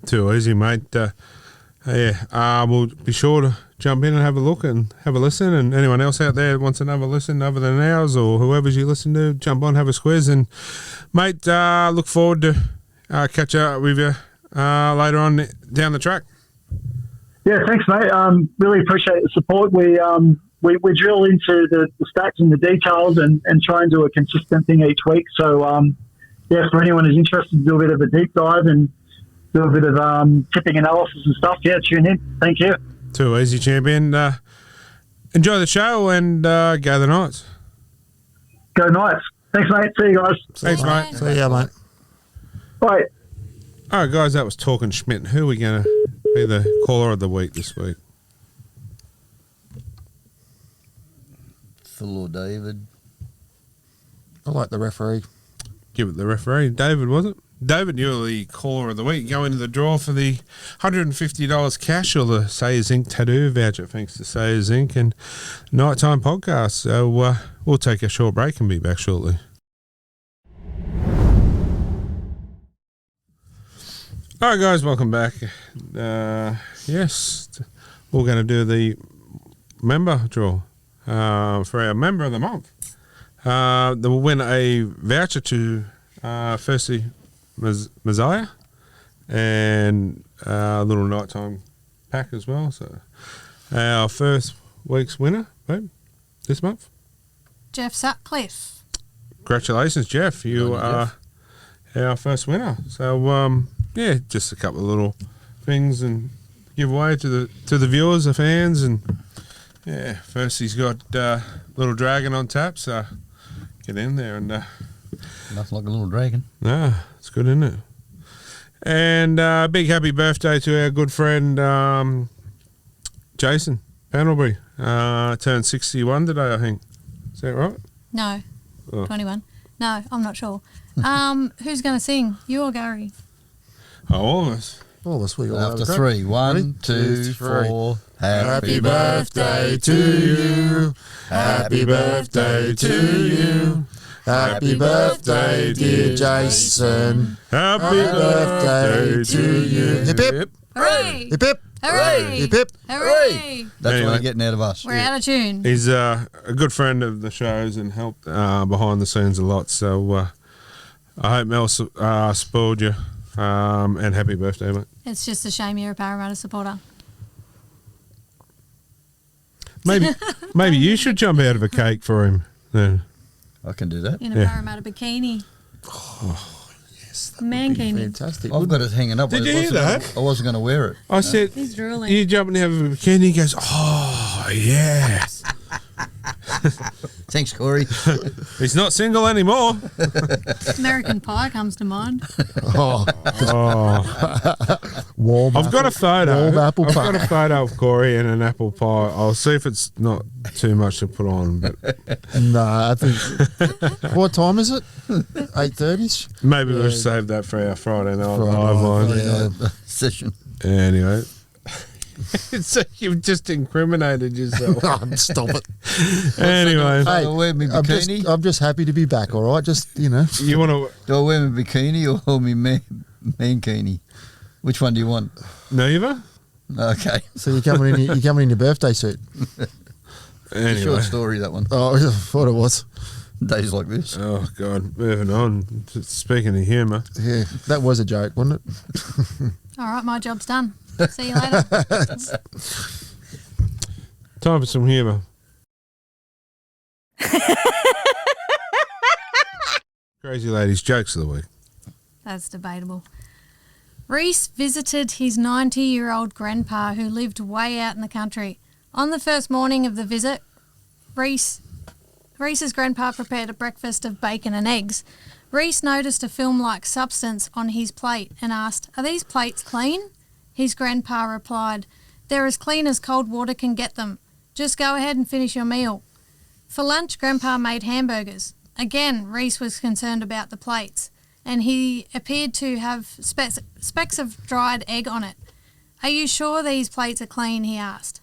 Too easy, mate. We'll be sure to jump in and have a look and have a listen, and anyone else out there wants another listen other than ours or whoever's you listen to, jump on, have a squiz, and mate, look forward to catch up with you later on down the track. Yeah, thanks, mate. Really appreciate the support. We drill into the stats and the details and try and do a consistent thing each week. So for anyone who's interested, do a bit of a deep dive and do a bit of tipping analysis and stuff. Yeah, tune in. Thank you. Too easy, champion. Enjoy the show and go the Knights. Go Knights. Thanks, mate. See you guys. Thanks, mate. See ya, mate. Bye. All right, guys, that was Talking Schmid. Who are we going to be the caller of the week this week? Phil or David? I like the referee. Give it the referee. David, was it? David, you're the caller of the week. Go into the draw for the $150 cash or the Sayers Inc. tattoo voucher, thanks to Sayers Inc. and Nighttime Podcast. So we'll take a short break and be back shortly. All right, guys, welcome back. Yes, we're going to do the member draw for our member of the month. They will win a voucher to, firstly, Messiah and a little nighttime pack as well. So our first week's winner, babe, this month, Jeff Sutcliffe. Congratulations, Jeff. You are our first winner. So just a couple of little things and give away to the viewers, the fans, and first he's got little dragon on tap. So get in there and. Nothing like a little dragon. No, it's good, isn't it? And big happy birthday to our good friend Jason Pendlebury. Turned 61 today, I think. Is that right? No, 21. No, I'm not sure. Who's going to sing? You or Gary? Oh, all of us. All this we all After have a three. go. One, Ready? two, 3. four. Happy birthday to you. Happy birthday to you. Happy birthday, dear Jason. Happy birthday to you. Hip hip. Hooray! Hip hip. Hooray! Hip hip. Hooray! That's Anyway. what they're getting out of us. We're out of tune. He's a good friend of the shows and helped behind the scenes a lot. So I hope Mel spoiled you. And happy birthday, mate. It's just a shame you're a Parramatta supporter. Maybe you should jump out of a cake for him. Then. I can do that. In a Yeah. Parramatta bikini. Yes, Mankini. fantastic. I've got it hanging up. Did you hear that? I wasn't going to wear it. I said, He's drooling. you jump out of a bikini. He goes, oh, yeah. Thanks, Corey. He's not single anymore. American Pie comes to mind. Oh, Oh. warm. I've got a photo. Warm apple I've pie. got a photo of Corey and an apple pie. I'll see if it's not too much to put on, but No, I think. What time is it? 8:30. maybe we'll save that for our Friday night live line. Yeah. Session. Anyway. So you've just incriminated yourself. Stop it. Anyway, Do I wear my bikini? I'm just happy to be back. All right, just you want to? Do I wear my bikini or my mankini? Which one do you want? Neither. Okay. so you're coming in your birthday suit. Anyway. Short story, that one. Oh, I thought it was. Days like this. Oh God, moving on. Speaking of humour, Yeah, that was a joke, wasn't it? All right, my job's done. See you later. time for some humour. Crazy ladies jokes of the week. That's debatable. Reese visited his 90-year-old grandpa who lived way out in the country. On the first morning of the visit, Reese's grandpa prepared a breakfast of bacon and eggs. Reese noticed a film-like substance on his plate and asked, "Are these plates clean?" His grandpa replied, "They're as clean as cold water can get them. Just go ahead and finish your meal." For lunch, Grandpa made hamburgers. Again, Reese was concerned about the plates, and he appeared to have specks of dried egg on it. "Are you sure these plates are clean?" he asked.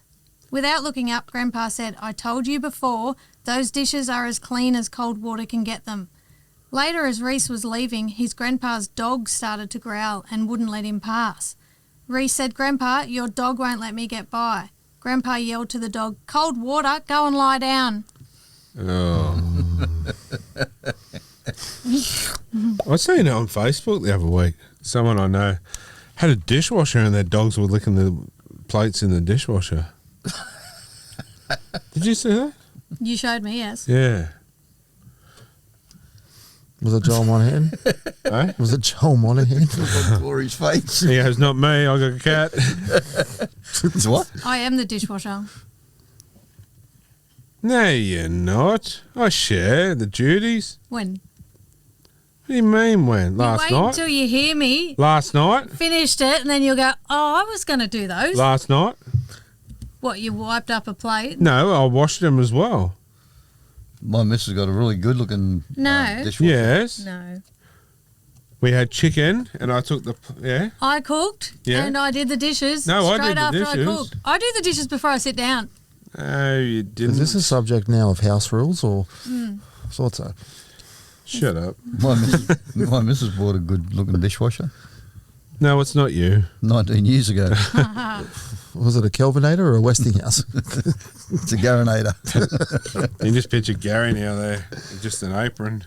Without looking up, Grandpa said, "I told you before, those dishes are as clean as cold water can get them." Later, as Reese was leaving, his grandpa's dog started to growl and wouldn't let him pass. Reese said, "Grandpa, your dog won't let me get by." Grandpa yelled to the dog, "Cold water, go and lie down." Oh. I seen it on Facebook the other week. Someone I know had a dishwasher and their dogs were licking the plates in the dishwasher. Did you see that? You showed me, yes. Yeah. Was it Joel Monahan? Eh? Was it Joel Monahan? Corey's face. He goes, "Not me, I got a cat." It's what? I am the dishwasher. No, you're not. I share the duties. When? What do you mean when? Last you wait night? until you hear me, Last night? finished it, and then you'll go, "Oh, I was going to do those." Last night? What, you wiped up a plate? No, I washed them as well. My missus got a really good looking No. dishwasher. Yes. No. We had chicken and I took the... Yeah? I cooked Yeah. and I did the dishes No, I straight did the after dishes. I cooked. I do the dishes before I sit down. No, you didn't. Is this a subject now of house rules or? Thought so. Shut up. My missus bought a good looking dishwasher No, it's not you. 19 years ago. Was it a Kelvinator or a Westinghouse? It's a Garinator. You just picture Gary now there, with just an apron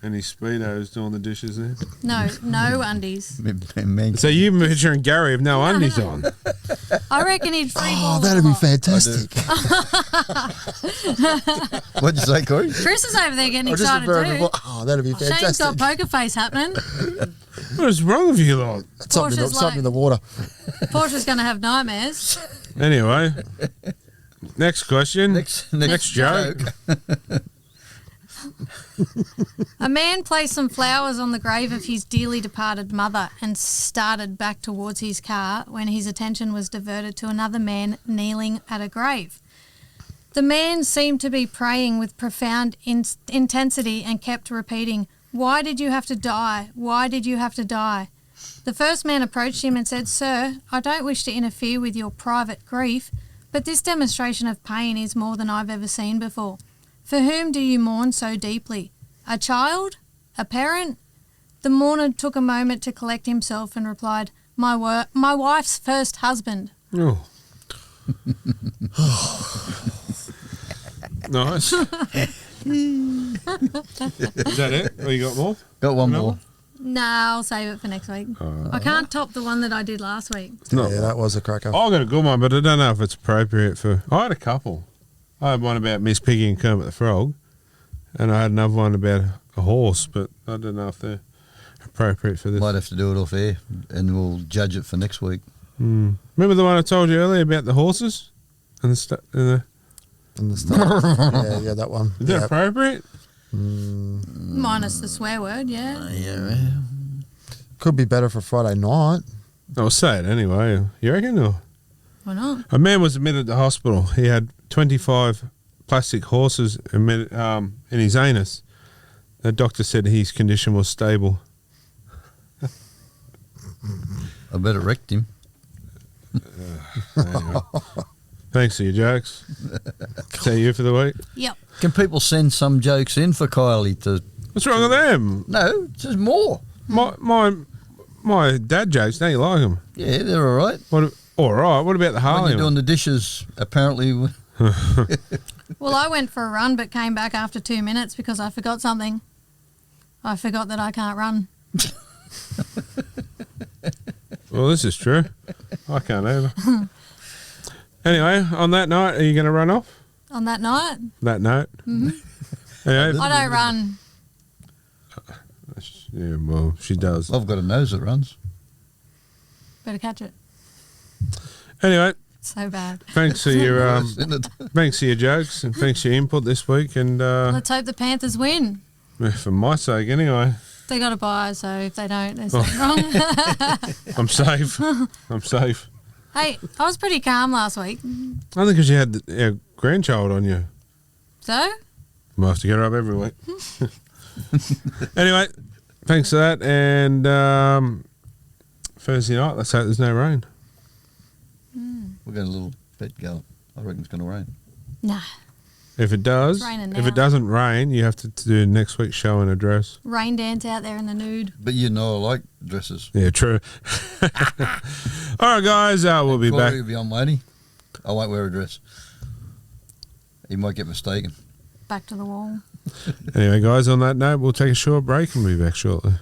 and his Speedos doing the dishes there. No undies. So you picturing Gary with no undies on. I reckon he'd free ball. Oh, that'd be fantastic. What'd you say, Corey? Chris is over there getting I just excited prepared too. Oh, that'd be Shane's fantastic. got poker face happening. What is wrong with you lot? Something, Portia's something in the water. Portia's going to have nightmares. Anyway, next question. Next joke. A man placed some flowers on the grave of his dearly departed mother and started back towards his car when his attention was diverted to another man kneeling at a grave. The man seemed to be praying with profound intensity and kept repeating, "Why did you have to die? Why did you have to die?" The first man approached him and said, "Sir, I don't wish to interfere with your private grief, but this demonstration of pain is more than I've ever seen before. For whom do you mourn so deeply? A child? A parent?" The mourner took a moment to collect himself and replied, my wife's first husband." Oh. Nice. Is that it? Or you got more? Got one more. Nah, I'll save it for next week. I can't top the one that I did last week. No. Yeah, that was a cracker. I got a good one, but I don't know if it's appropriate for... I had a couple. I had one about Miss Piggy and Kermit the Frog, and I had another one about a horse, but I don't know if they're appropriate for this. Might have to do it off air, and we'll judge it for next week. Remember the one I told you earlier about the horses? And the And the stuff. yeah, that one. Is that appropriate? Minus the swear word, yeah. Could be better for Friday night. I'll say it anyway. You reckon? Or? Why not? A man was admitted to hospital. He had 25 plastic horses in his anus. The doctor said his condition was stable. I bet it wrecked him. Thanks for your jokes. Is that you for the week? Yep. Can people send some jokes in for Kylie to... What's wrong with them? No, just more. My dad jokes, don't you like them? Yeah, they're all right. All right. What about the When Harley you're doing one? the dishes, apparently... Well, I went for a run but came back after 2 minutes because I forgot something. I forgot that I can't run. Well, this is true. I can't either. Anyway, on that night, are you going to run off? On that night? That note? Anyway, I don't run. yeah, well, she does. I've got a nose that runs. Better catch it. Anyway, So bad. thanks for your Isn't it? thanks for your jokes and thanks for your input this week. And Let's hope the Panthers win. for my sake, anyway, They got to buy, so if they don't, there's something wrong. I'm safe. I'm safe. Hey, I was pretty calm last week. Only because you had our grandchild on you. So? We'll have to get her up every week. Anyway, thanks for that. And Thursday night, let's hope there's no rain. We've got a little bet going. I reckon it's going to rain. Nah. If it does, It's raining if now. it doesn't rain, you have to do next week's show and address. Rain dance out there in the nude. But you know I like dresses. Yeah, true. All right, guys, we'll be back. Corey will be on lady. I won't wear a dress. He might get mistaken. Back to the wall. Anyway, guys, on that note, we'll take a short break and we'll be back shortly.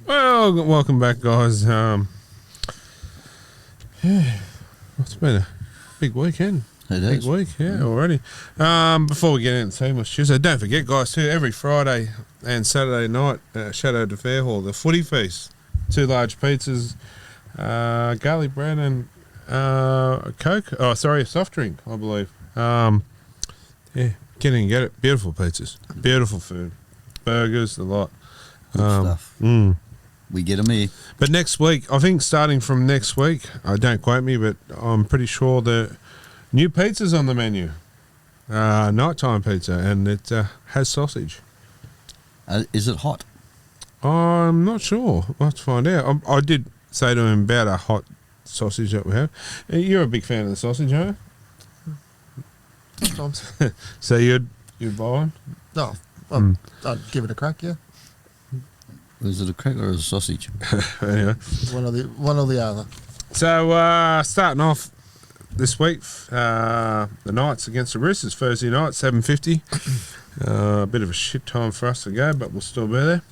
Well, welcome back, guys. Yeah, it's been a big weekend. It Big is. week, yeah, already. Before we get into Team Tuesday, don't forget, guys, too, every Friday and Saturday night, Shadow to Fair Hall, the footy feast. 2 large pizzas, garlic bread and a Coke. Oh, sorry, a soft drink, I believe. Yeah, get in and get it. Beautiful pizzas. Beautiful food. Burgers, the lot. Good stuff. We get them here. But next week, I think starting from next week, don't quote me, but I'm pretty sure the new pizza's on the menu. Nighttime pizza, and it has sausage. Is it hot? I'm not sure. We'll have to find out. I did say to him about a hot sausage that we have. You're a big fan of the sausage, aren't you? Sometimes. So you'd buy one? No, I'd give it a crack, yeah. Is it a crack or a sausage? Anyway. One or the other. So starting off this week, the Knights against the Roosters, Thursday night, 7:50. A bit of a shit time for us to go, but we'll still be there.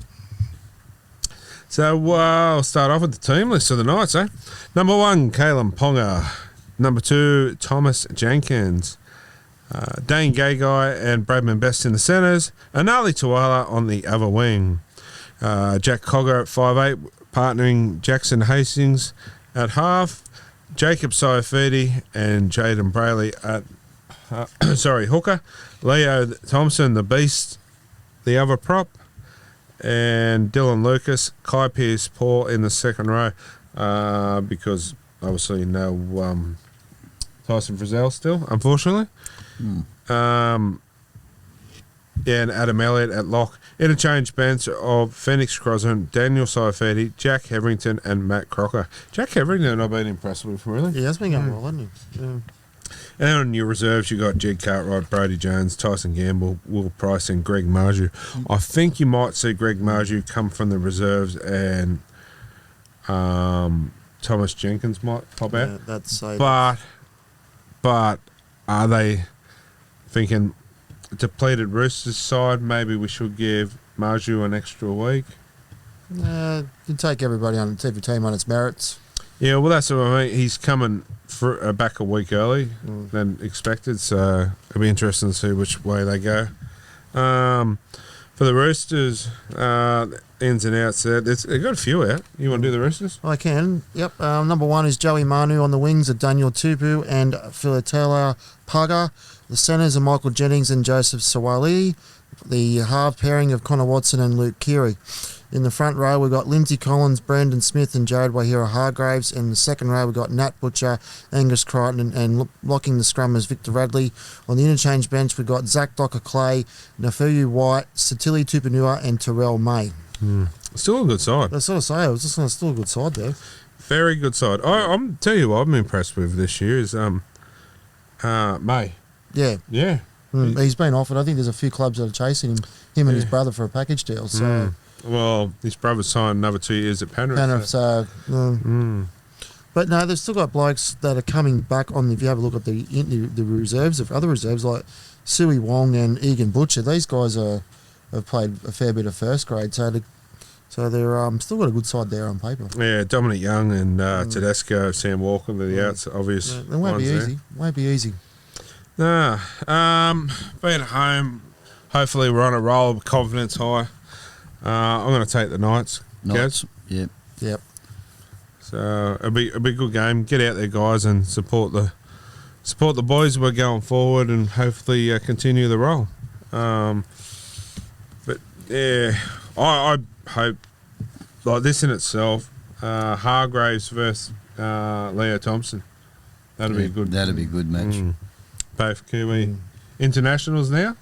So I'll start off with the team list of the Knights, eh? Number 1, Kalen Ponga. Number 2, Thomas Jenkins. Dane Gagai and Bradman Best in the centres. Anali Tuala on the other wing. Jack Cogger at 5'8", partnering Jackson Hastings at half. Jacob Saifidi and Jaden Brayley at hooker. Leo Thompson, the beast, the other prop. And Dylan Lucas, Kai Pearce Paul in the second row, because obviously no Tyson Frizzell still, unfortunately. And Adam Elliott at lock. Interchange bench of Phoenix Crossan, Daniel Saifidi, Jack Heverington, and Matt Crocker. Jack Heverington, I've been impressed with, really. Yeah, that's been going well, hasn't he? Yeah. And on your reserves, you got Jed Cartwright, Brody Jones, Tyson Gamble, Will Price, and Greg Marju. I think you might see Greg Marju come from the reserves, and Thomas Jenkins might pop out. Yeah, that's so. But are they thinking depleted Roosters side? Maybe we should give Marju an extra week. You take everybody on every team on its merits. Yeah, well, that's what I mean. He's coming back a week early than expected, so it'll be interesting to see which way they go. For the Roosters, ins and outs there, they've got a few out. You want to do the Roosters? I can. Yep. Number 1 is Joey Manu on the wings of Daniel Tupu and Philatela Paga. The centres are Michael Jennings and Joseph Sawali. The half pairing of Connor Watson and Luke Keary. In the front row, we've got Lindsay Collins, Brandon Smith, and Jared Wahira Hargraves. In the second row, we've got Nat Butcher, Angus Crichton, and locking the scrum is Victor Radley. On the interchange bench, we've got Zach Docker-Clay, Nafuyu White, Satili Tupanua, and Terrell May. Still a good side. That's what I say. I was just still a good side there. Very good side. I'm tell you what I'm impressed with this year is May. Yeah. Yeah. He's been offered. I think there's a few clubs that are chasing him and his brother for a package deal. So. Well, his brother signed another 2 years at Penrith. But no, they've still got blokes that are coming back on. If you have a look at the reserves of other reserves like Suey Wong and Egan Butcher, these guys have played a fair bit of first grade, so they're still got a good side there on paper. Yeah, Dominic Young and Tedesco, Sam Walker, they're the outs obvious. It won't be easy. Won't be easy. Nah, being at home, hopefully we're on a roll, confidence high. I'm going to take the Knights. Knights, yep. So it'll be a good game. Get out there, guys, and support the boys. We're going forward, and hopefully continue the roll. But yeah, I hope like this in itself. Hargraves versus Leo Thompson. That'll be good. That'll be a good match. Both Kiwi internationals now.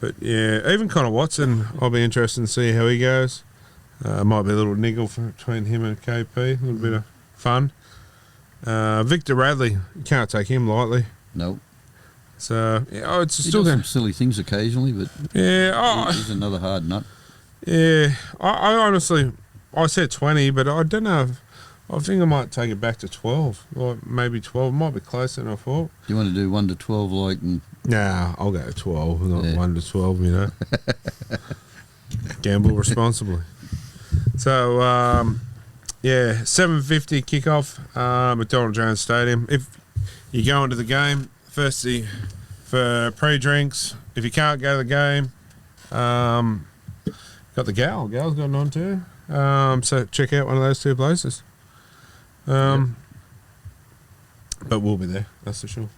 But yeah, even Connor Watson, I'll be interested to see how he goes. Might be a little niggle between him and KP, a little bit of fun. Victor Radley, you can't take him lightly. Nope. So yeah, it's he still does some silly things occasionally, but he's another hard nut. Yeah, I honestly, I said 20, but I don't know. I think I might take it back to 12, or maybe 12. It might be closer than I thought. Do you want to do 1 to 12 like? Nah, I'll go 12, not 1 to 12, you know. Gamble responsibly. So, 7:50 kickoff, McDonald Jones Stadium. If you go into the game, firstly, for pre-drinks, if you can't go to the game, got the Gal. Gal's got on too. So check out one of those two places. But we'll be there, that's for sure.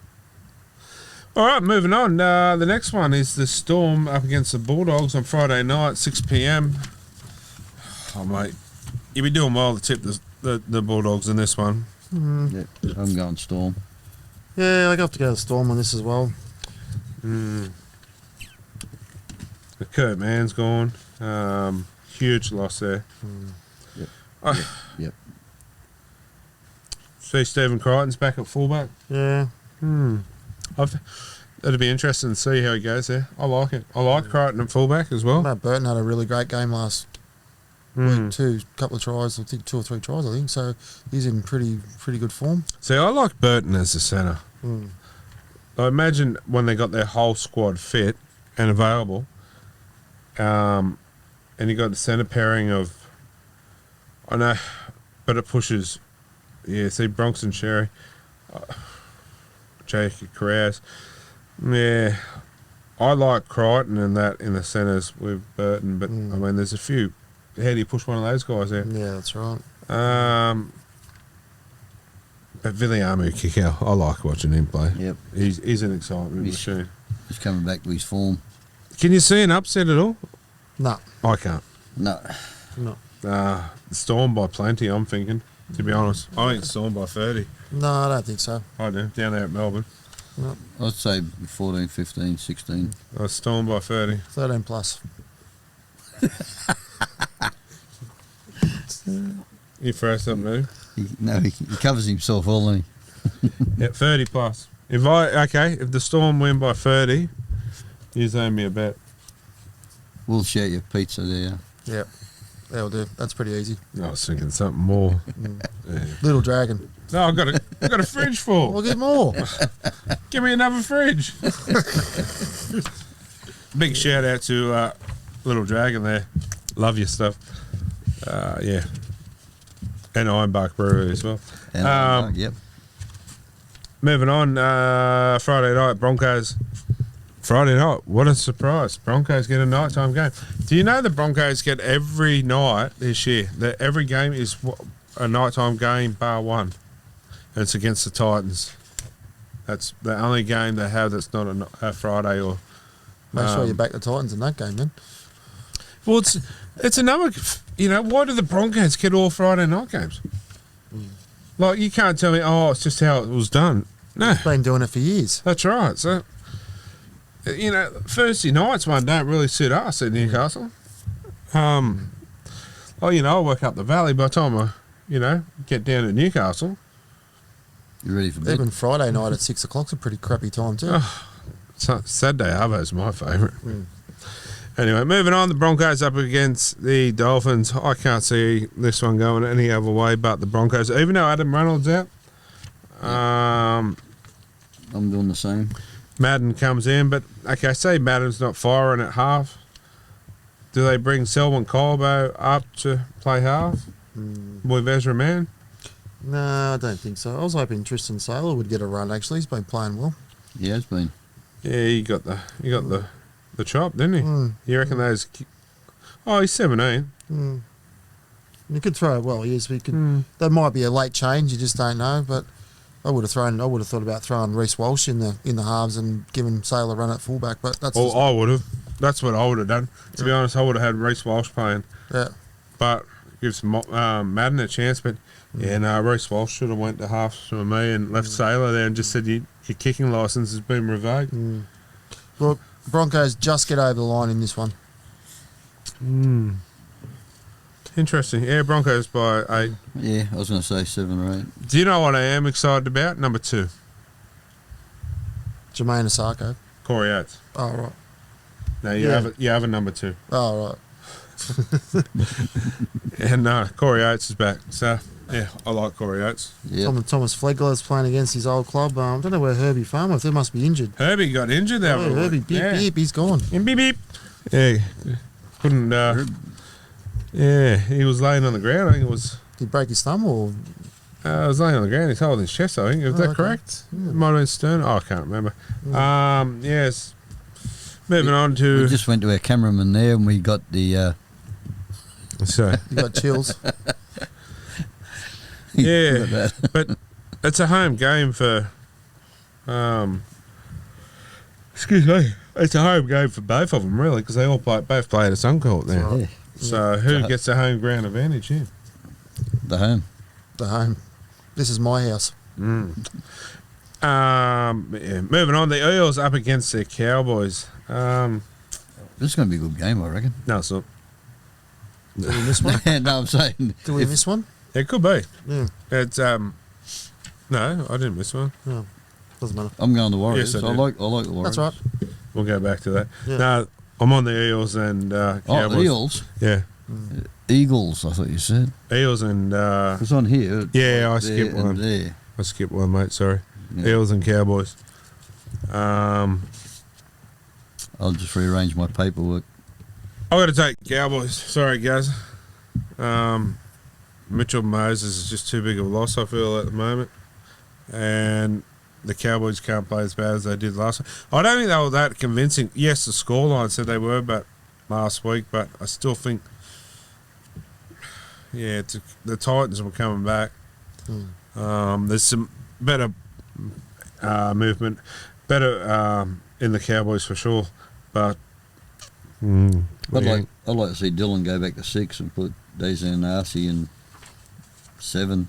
All right, moving on. The next one is the Storm up against the Bulldogs on Friday night, 6 p.m. Oh, mate, you'll be doing well to tip the Bulldogs in this one. Yeah, I'm going Storm. Yeah, I have to go to Storm on this as well. The Kurt Mann's gone. Huge loss there. Yep. See Stephen Crichton's back at fullback. Yeah. It'll be interesting to see how he goes there. I like it. I like Crichton at fullback as well. Matt Burton had a really great game last week too. Couple of tries, I think 2 or 3 tries, I think. So he's in pretty good form. See, I like Burton as a centre. I imagine when they got their whole squad fit and available, and you got the centre pairing of, I know, but it pushes. Yeah, see Bronx and Sherry, Jake Carouse. Yeah, I like Crichton and that in the centres with Burton, but I mean, there's a few. How do you push one of those guys out? Yeah, that's right. But Viliamu kick out. I like watching him play. Yep. He's an excitement machine. He's coming back to his form. Can you see an upset at all? No. I can't. No. Storm by plenty, I'm thinking, to be honest. I think Storm by 30. No, I don't think so. I do, down there at Melbourne. I'd say 14, 15, 16. Storm by 30. 13 plus. You throw something new? He covers himself all, doesn't he? Yeah, 30 plus. If the Storm win by 30, you owe me a bet. We'll share your pizza there. Yeah, that'll do. That's pretty easy. I was thinking something more. Yeah. Little Dragon. No, I've got a fridge full. We'll get more. Give me another fridge. Big shout out to Little Dragon there. Love your stuff. Yeah. And Ironbark Brewery as well. And yep. Moving on, Friday night, Broncos. Friday night, what a surprise. Broncos get a nighttime game. Do you know the Broncos get every night this year? That every game is a nighttime game bar one. And it's against the Titans. That's the only game they have that's not a Friday or... Make sure you back the Titans in that game, then. Well, it's another... why do the Broncos get all Friday night games? Like, you can't tell me, it's just how it was done. No. Been doing it for years. That's right. So, Thursday nights one don't really suit us at Newcastle. I work up the valley. By the time I, get down to Newcastle... You ready for bed? Even Friday night at 6 o'clock's a pretty crappy time too. Saturday Arvo's my favourite. Anyway, moving on, the Broncos up against the Dolphins. I can't see this one going any other way but the Broncos, even though Adam Reynolds out. I'm doing the same. Madden comes in, but okay, say Madden's not firing at half. Do they bring Selwyn Colbo up to play half with Ezra Mann? No, I don't think so. I was hoping Tristan Saylor would get a run. Actually, he's been playing well. Yeah, it's been. Yeah, he got the chop, didn't he? You reckon those? Oh, he's 17. You could throw it well. Yes, we could. That might be a late change. You just don't know. But I would have thought about throwing Reece Walsh in the halves and giving Saylor a run at fullback. But that's. I would have. That's what I would have done. To be honest, I would have had Reece Walsh playing. Yeah. But gives Madden a chance. But Reece Walsh should have went to halves for me and left Saylor there and just said your kicking licence has been revoked. Look, Broncos just get over the line in this one. Interesting. Yeah, Broncos by 8. Yeah, I was going to say 7 or 8. Do you know what I am excited about? Number 2. Jermaine Asako. Corey Oates. Oh, right. No, you have a number 2. Oh, right. And Corey Oates is back. So, yeah, I like Corey Oates. Yep. Thomas Flegler's playing against his old club. I don't know where Herbie Farmer, they must be injured. Herbie got injured there. Oh, Herbie, beep, he's gone. Beep, beep. Yeah, couldn't... yeah, he was laying on the ground. I think it was... Did he break his thumb or... he was laying on the ground. He's holding his chest, I think. Is that correct? Yeah. It might have been Stern. I can't remember. Yes. Moving on to... We just went to our cameraman there and we got the... So, You got chills. yeah, but it's a home game for... excuse me. It's a home game for both of them, really, because they all both play at a Suncourt there. Yeah. So who gets the home ground advantage here? The home. The home. This is my house. Yeah, moving on, the Eels up against the Cowboys. This is going to be a good game, I reckon. No, it's not. Did we miss one? No, I'm saying... Did we miss one? It could be. Yeah. It's no, I didn't miss one. No. Doesn't matter. I'm going the Warriors. Yes, I I did. like the Warriors. That's right. We'll go back to that. Yeah. No, I'm on the Eels and Cowboys. Oh, Eels? Yeah, Eagles, I thought you said. Eels and It's on here. yeah, I There skipped and one. There. I skipped one, mate. Sorry. Yeah. Eels and Cowboys. I'll just rearrange my paperwork. I got to take Cowboys. Sorry, guys. Mitchell Moses is just too big of a loss, I feel, at the moment. And the Cowboys can't play as bad as they did last week. I don't think they were that convincing. Yes, the scoreline said they were, but last week, but I still think, yeah, the Titans were coming back. There's some better movement, better in the Cowboys for sure, but I'd like to see Dylan go back to 6 and put Dejan Arce in 7.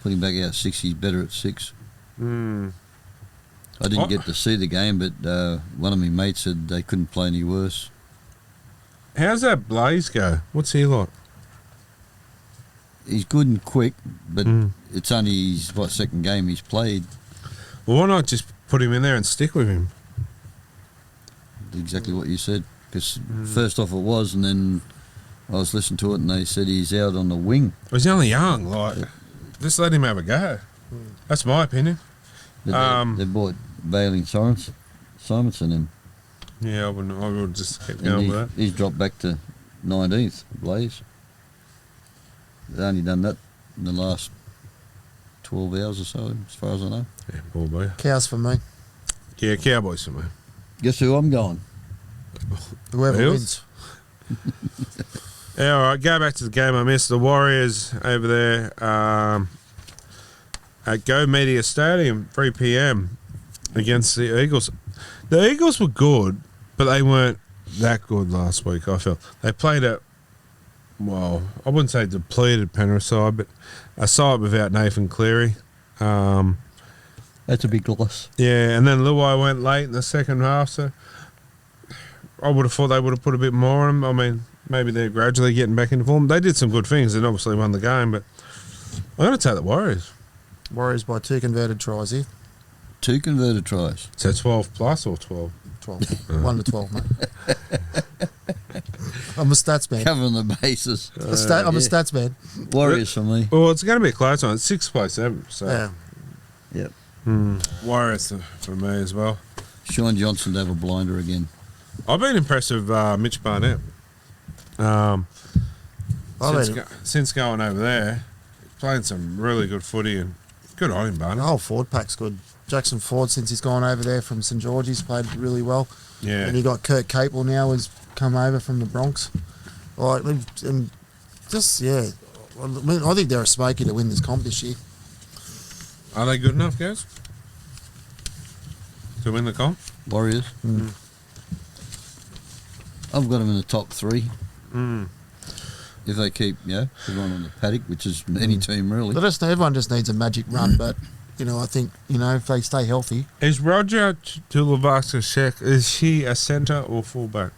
Put him back out 6. He's better at 6. I didn't get to see the game, but one of my mates said they couldn't play any worse. How's that Blaze go? What's he like? He's good and quick, but it's only his second game he's played. Well, why not just put him in there and stick with him? Exactly what you said. Because first off it was, and then I was listening to it, and they said he's out on the wing. Well, he's only young. Like, just let him have a go. That's my opinion. But they bought Bailey Simonson in. Yeah, I would just keep And going with that. he's dropped back to 19th, Blaze. They've only done that in the last 12 hours or so, as far as I know. Yeah, poor boy. Cows for me. Yeah, Cowboys for me. Guess who I'm going? Whoever Eels? wins. Yeah, all right, go back to the game I missed. The Warriors over there at Go Media Stadium, 3 p.m. against the Eagles. The Eagles were good, but they weren't that good last week, I felt. They played a, well, I wouldn't say depleted Penrith side, but a side without Nathan Cleary. That's a big loss. Yeah, and then Luai went late in the second half, so I would have thought they would have put a bit more on him. I mean, maybe they're gradually getting back into form. They did some good things and obviously won the game, but I'm going to take the Warriors. Warriors by 2 converted tries here. 2 converted tries. So 12 plus or 12? 12. 1 to 12, mate. I'm a stats man. Covering the bases. I'm a stats man. Warriors for me. Well, it's going to be a close one. It's 6-7. So. Yeah. Yep. Warriors for me as well. Sean Johnson to have a blinder again. I've been impressed with Mitch Barnett. Since going over there, playing some really good footy and good on him, The Barnett. whole forward pack's good. Jackson Ford, since he's gone over there from St George's, played really well. Yeah. And you got Kurt Capel now, who's come over from the Bronx. Like, and just, yeah. I mean, I think they're a smoky to win this comp this year. Are they good enough, guys? To win the comp? Warriors. I've got them in the top 3. If they keep, everyone on the paddock, which is any team really. Everyone just needs a magic run, but, I think, if they stay healthy. Is Roger Tuivasa-Sheck, is he a centre or fullback?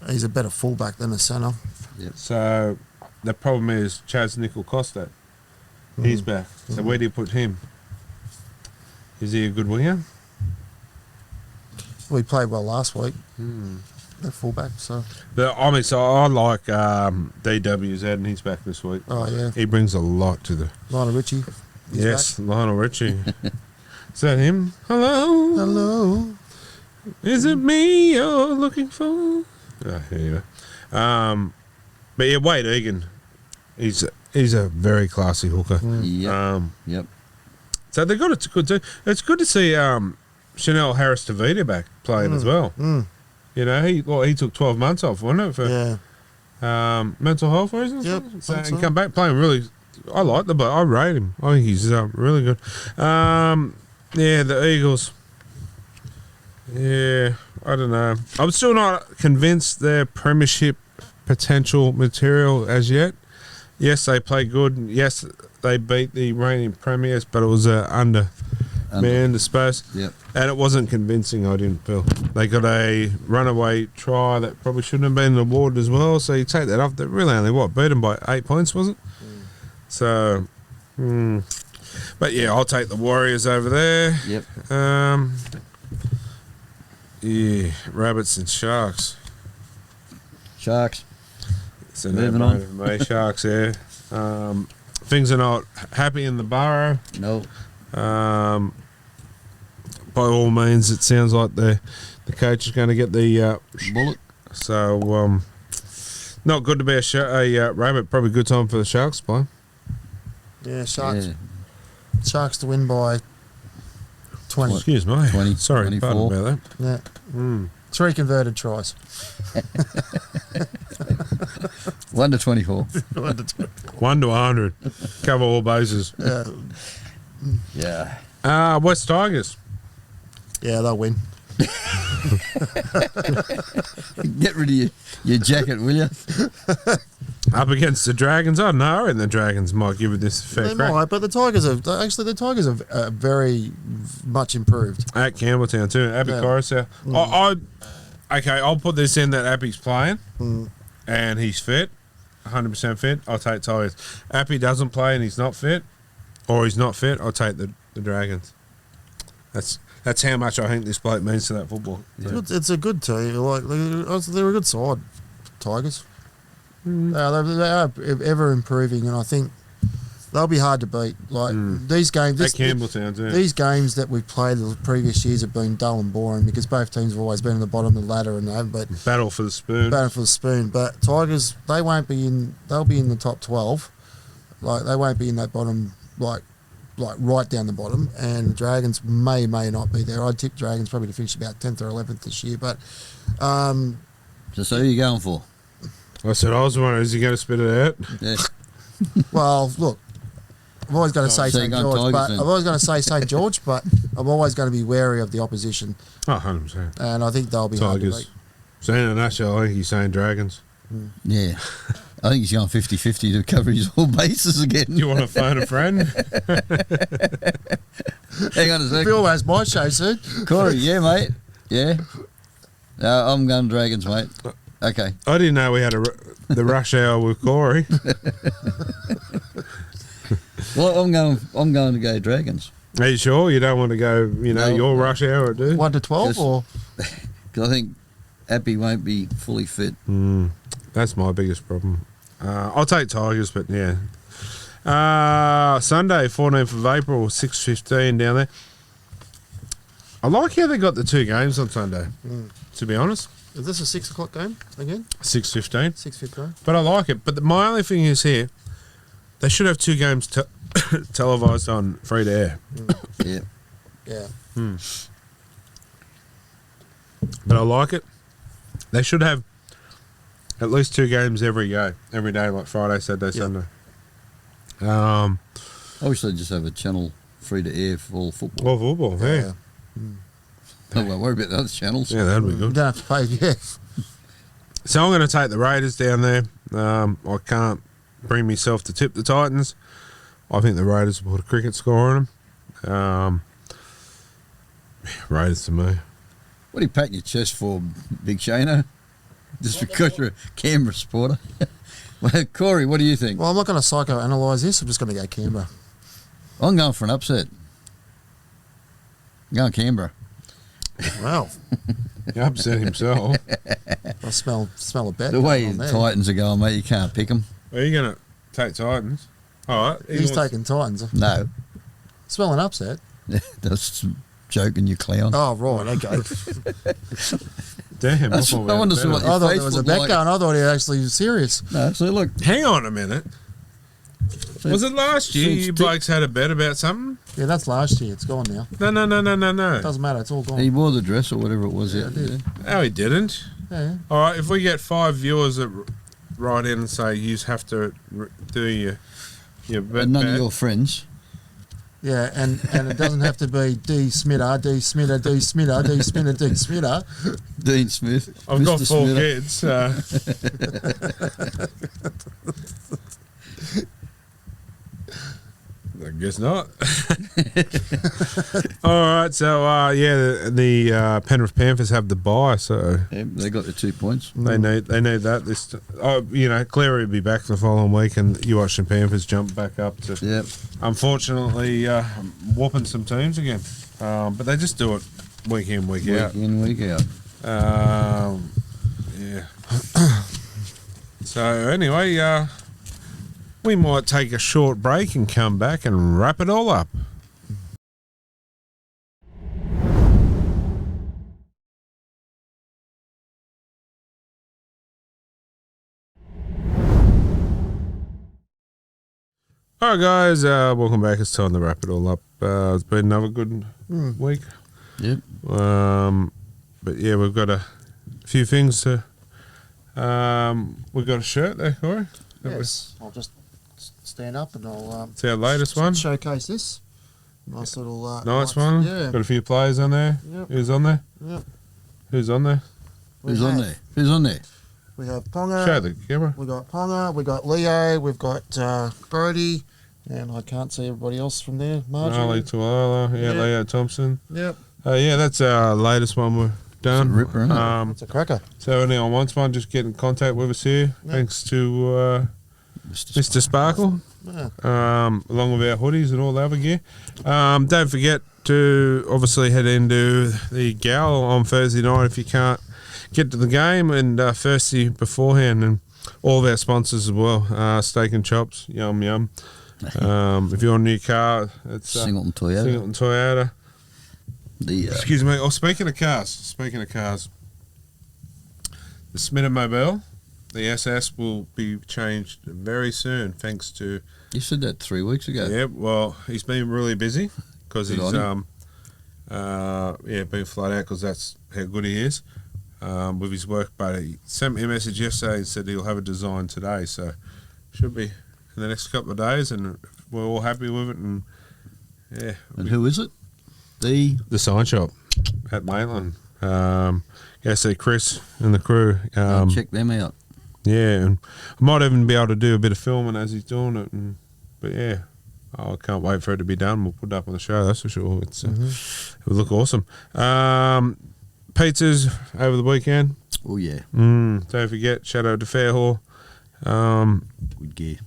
He's a better fullback than a centre. Yep. So the problem is Chaz Nickel-Costa. He's back. So where do you put him? Is he a good winger? Well, he played well last week. They're fullback, so. So I like DW's and he's back this week. Oh, yeah. He brings a lot to the... Lionel Richie. Yes, Lionel Richie. Is that him? Hello? Hello. Is it me you're looking for? Oh, here you go. But yeah, Wade Egan, he's a very classy hooker. Yep. So they got a good team. It's good to see Chanel Harris-Tavita back playing as well. He took 12 months off, wasn't it? For mental health reasons? Yep. So he come back playing really... I like the but I rate him. I think he's really good. The Eagles. Yeah, I don't know. I'm still not convinced they're premiership potential material as yet. Yes, they play good. Yes, they beat the reigning premiers, but it was under manned, I suppose. Yep. And it wasn't convincing, I didn't feel. They got a runaway try that probably shouldn't have been awarded as well, so you take that off. They really only, beat them by 8 points, was it? So, but yeah, I'll take the Warriors over there. Yep. Rabbits and Sharks. Sharks. So Moving on. Sharks, yeah. Things are not happy in the Burrow. No. By all means, it sounds like the coach is going to get the bullet. So, not good to be a Rabbit. Probably good time for the Sharks to play. Yeah, Sharks. Sharks to win by 20. Excuse me. 20. Sorry, 24. pardon about that. Yeah. 3 converted tries. 1 to 24. 1 to 20. 1 to 100. Cover all bases. Yeah. West Tigers. Yeah, they'll win. Get rid of your jacket, will you? Up against the Dragons, I don't know. And the Dragons might give it this a fair They crack. might, but the Tigers are very much improved. At Campbelltown too, Abbey Yeah. Coruscant. Okay, I'll put this in that Abbey's playing, and he's fit, 100% fit. I'll take Tigers. Abbey doesn't play and he's not fit, or he's not fit. I'll take the Dragons. That's how much I think this bloke means to that football. Yeah. It's a good team. Like they're a good side, Tigers. They are ever improving, and I think they'll be hard to beat. Like these games, At Campbelltown too. these games that we've played the previous years have been dull and boring because both teams have always been at the bottom of the ladder and they haven't been Battle for the spoon. battle for the spoon. But Tigers, they won't be in. They'll be in the top 12. Like they won't be in that bottom, like right down the bottom. And the Dragons may not be there. I'd tip Dragons probably to finish about 10th or 11th this year. But So who are you going for? I said I was wondering, is he going to spit it out? Yeah. well, look. I've always going to say So St you're going George, Tigers but then? I've always going to say St George, but I'm always going to be wary of the opposition, Oh, 100%. and I think they'll be hard to Tigers. beat. So in a nutshell, I think he's saying Dragons. Yeah. I think he's going 50-50 to cover his all bases again. You want to phone a friend? Hang on a sec. Bill has my show soon. Corey, yeah, mate. Yeah. I'm going Dragons, mate. Okay. I didn't know we had the rush hour with Corey. Well, I'm going to go Dragons. Are you sure you don't want to go? No. Your rush hour, dude. 1 to 12, Yes. or Because I think Appy won't be fully fit. That's my biggest problem. I'll take Tigers, but yeah. Sunday, 14th of April, 6:15 down there. I like how they got the two games on Sunday. To be honest, is this a 6 o'clock game again? 6:15. 6:15. But I like it. But my only thing is here, they should have two games televised on free to air. Yeah. Yeah. But I like it. They should have at least two games every day, like Friday, Saturday, Sunday. I wish they'd just have a channel free to air for all football. Well, football, yeah. I won't worry about the other channels. Yeah, that'd be You good. don't have to pay. Yeah. So I'm going to take the Raiders down there. I can't bring myself to tip the Titans. I think the Raiders will put a cricket score on them. Raiders to me. What are you patting your chest for, Big Shano? Just because you're a Canberra supporter? Well, Corey, what do you think? Well, I'm not going to psychoanalyse this. I'm just going to go Canberra. I'm going for an upset. I'm going Canberra. Wow. He upset himself. I smell a bet. The way going the on there. Titans are going, mate, you can't pick them. Are you going to take Titans? All right. He's taking Titans. No. Smell an upset. That's joking, you clown. Oh, right. Okay. Damn. That's- I wonder what I your thought face there was a looked bet like. going. I thought he was actually serious. No, so look. Hang on a minute. Was it last year since you Dick- blokes had a bet about something? Yeah, that's last year. It's gone now. No. Doesn't matter. It's all gone. He wore the dress or whatever it was. Yeah, out I did. there. No, he didn't. Yeah. All right, if we get 5 viewers that write in and say you have to do your bet, And none of your friends. Yeah, and it doesn't have to be D Smitter, D Smitter, D Smitter, D Smitter, D Smitter. Dean Smith. I've got Mr. 4 kids. I guess not. All right, so the Penrith Panthers have the bye, so Yeah, they got the 2 points. they need that. This, Cleary will be back the following week, and you watch the Panthers jump back up to. Yep. Unfortunately, whooping some teams again, but they just do it week in, week out. Week in, week out. Yeah. So anyway, we might take a short break and come back and wrap it all up. All right, guys, welcome back. It's time to wrap it all up. It's been another good week. Yep. But yeah, we've got a few things to. We've got a shirt there, Corey. Yes. I'll just stand up and I'll It's our latest one. showcase this. Nice little. Nice one. Yeah. Got a few players on there. Yep. Who's on there? Yep. Who's on there? Who's on there? Who's on there? We have Ponga. Show the camera. We got Ponga. We got Leo. We've got Brody, and I can't see everybody else from there. Marjorie. Marley Tuala, Yeah. Leo Thompson. Yep. Yeah, that's our latest one we've done. It's a ripper, isn't it? It's a cracker. So anyone wants one, just get in contact with us here. Thanks to Mr. Sparkle, Yeah. along with our hoodies and all the other gear. Don't forget to obviously head into the Gal on Thursday night if you can't get to the game, and Thursday beforehand, and all of our sponsors as well. Steak and Chops, yum yum. If you're on a new car, it's Singleton Toyota. Singleton Toyota. The Excuse me. Oh, speaking of cars, the Schmid Mobile, the SS will be changed very soon, thanks to. you said that 3 weeks ago. Yeah, well, he's been really busy because Good he's on been flat out because that's how good he is with his work. But he sent me a message yesterday and said he'll have a design today, so should be in the next couple of days, and we're all happy with it. And yeah, And who is it? The the sign shop at Maitland. Yeah, see Chris and the crew. check them out. Yeah, and I might even be able to do a bit of filming as he's doing it. But yeah, I can't wait for it to be done. We'll put it up on the show, that's for sure. It's it will look awesome. Pizzas over the weekend. Oh yeah, Don't forget, shout out to Fairhall. good gear.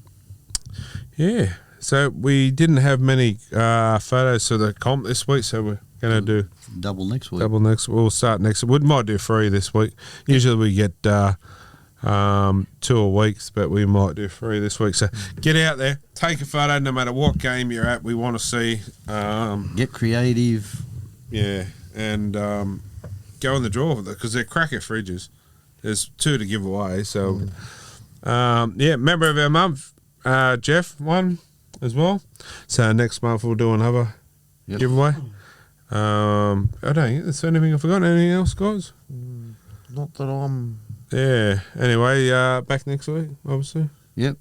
Yeah, so we didn't have many photos of the comp this week, so we're going to do Double next week. double next. We'll start next. We might do 3 this week. Usually we get 2 a week, but we might do 3 this week. So get out there, take a photo, no matter what game you're at. We want to see. Get creative. Yeah, and go in the draw with it because they're cracker fridges. There's 2 to give away. So yeah, member of our month, Jeff won as well. So next month we'll do another giveaway. I don't think there's anything I've forgotten. Anything else, guys? Not that I'm. Yeah. Anyway, back next week, obviously. Yep.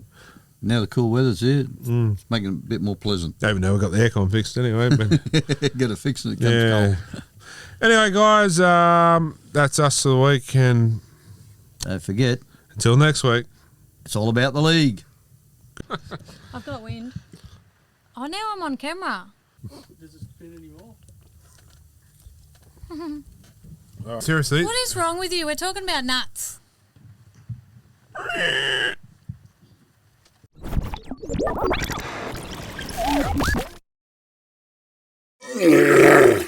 Now the cool weather's here. It's making it a bit more pleasant. Even though we got the aircon fixed anyway. But Get it fixed and it comes yeah. cold. Anyway, guys, that's us for the week, and Don't forget, until next week. it's all about the league. I've got wind. Oh, now I'm on camera. Seriously. What is wrong with you? We're talking about nuts. Yeah.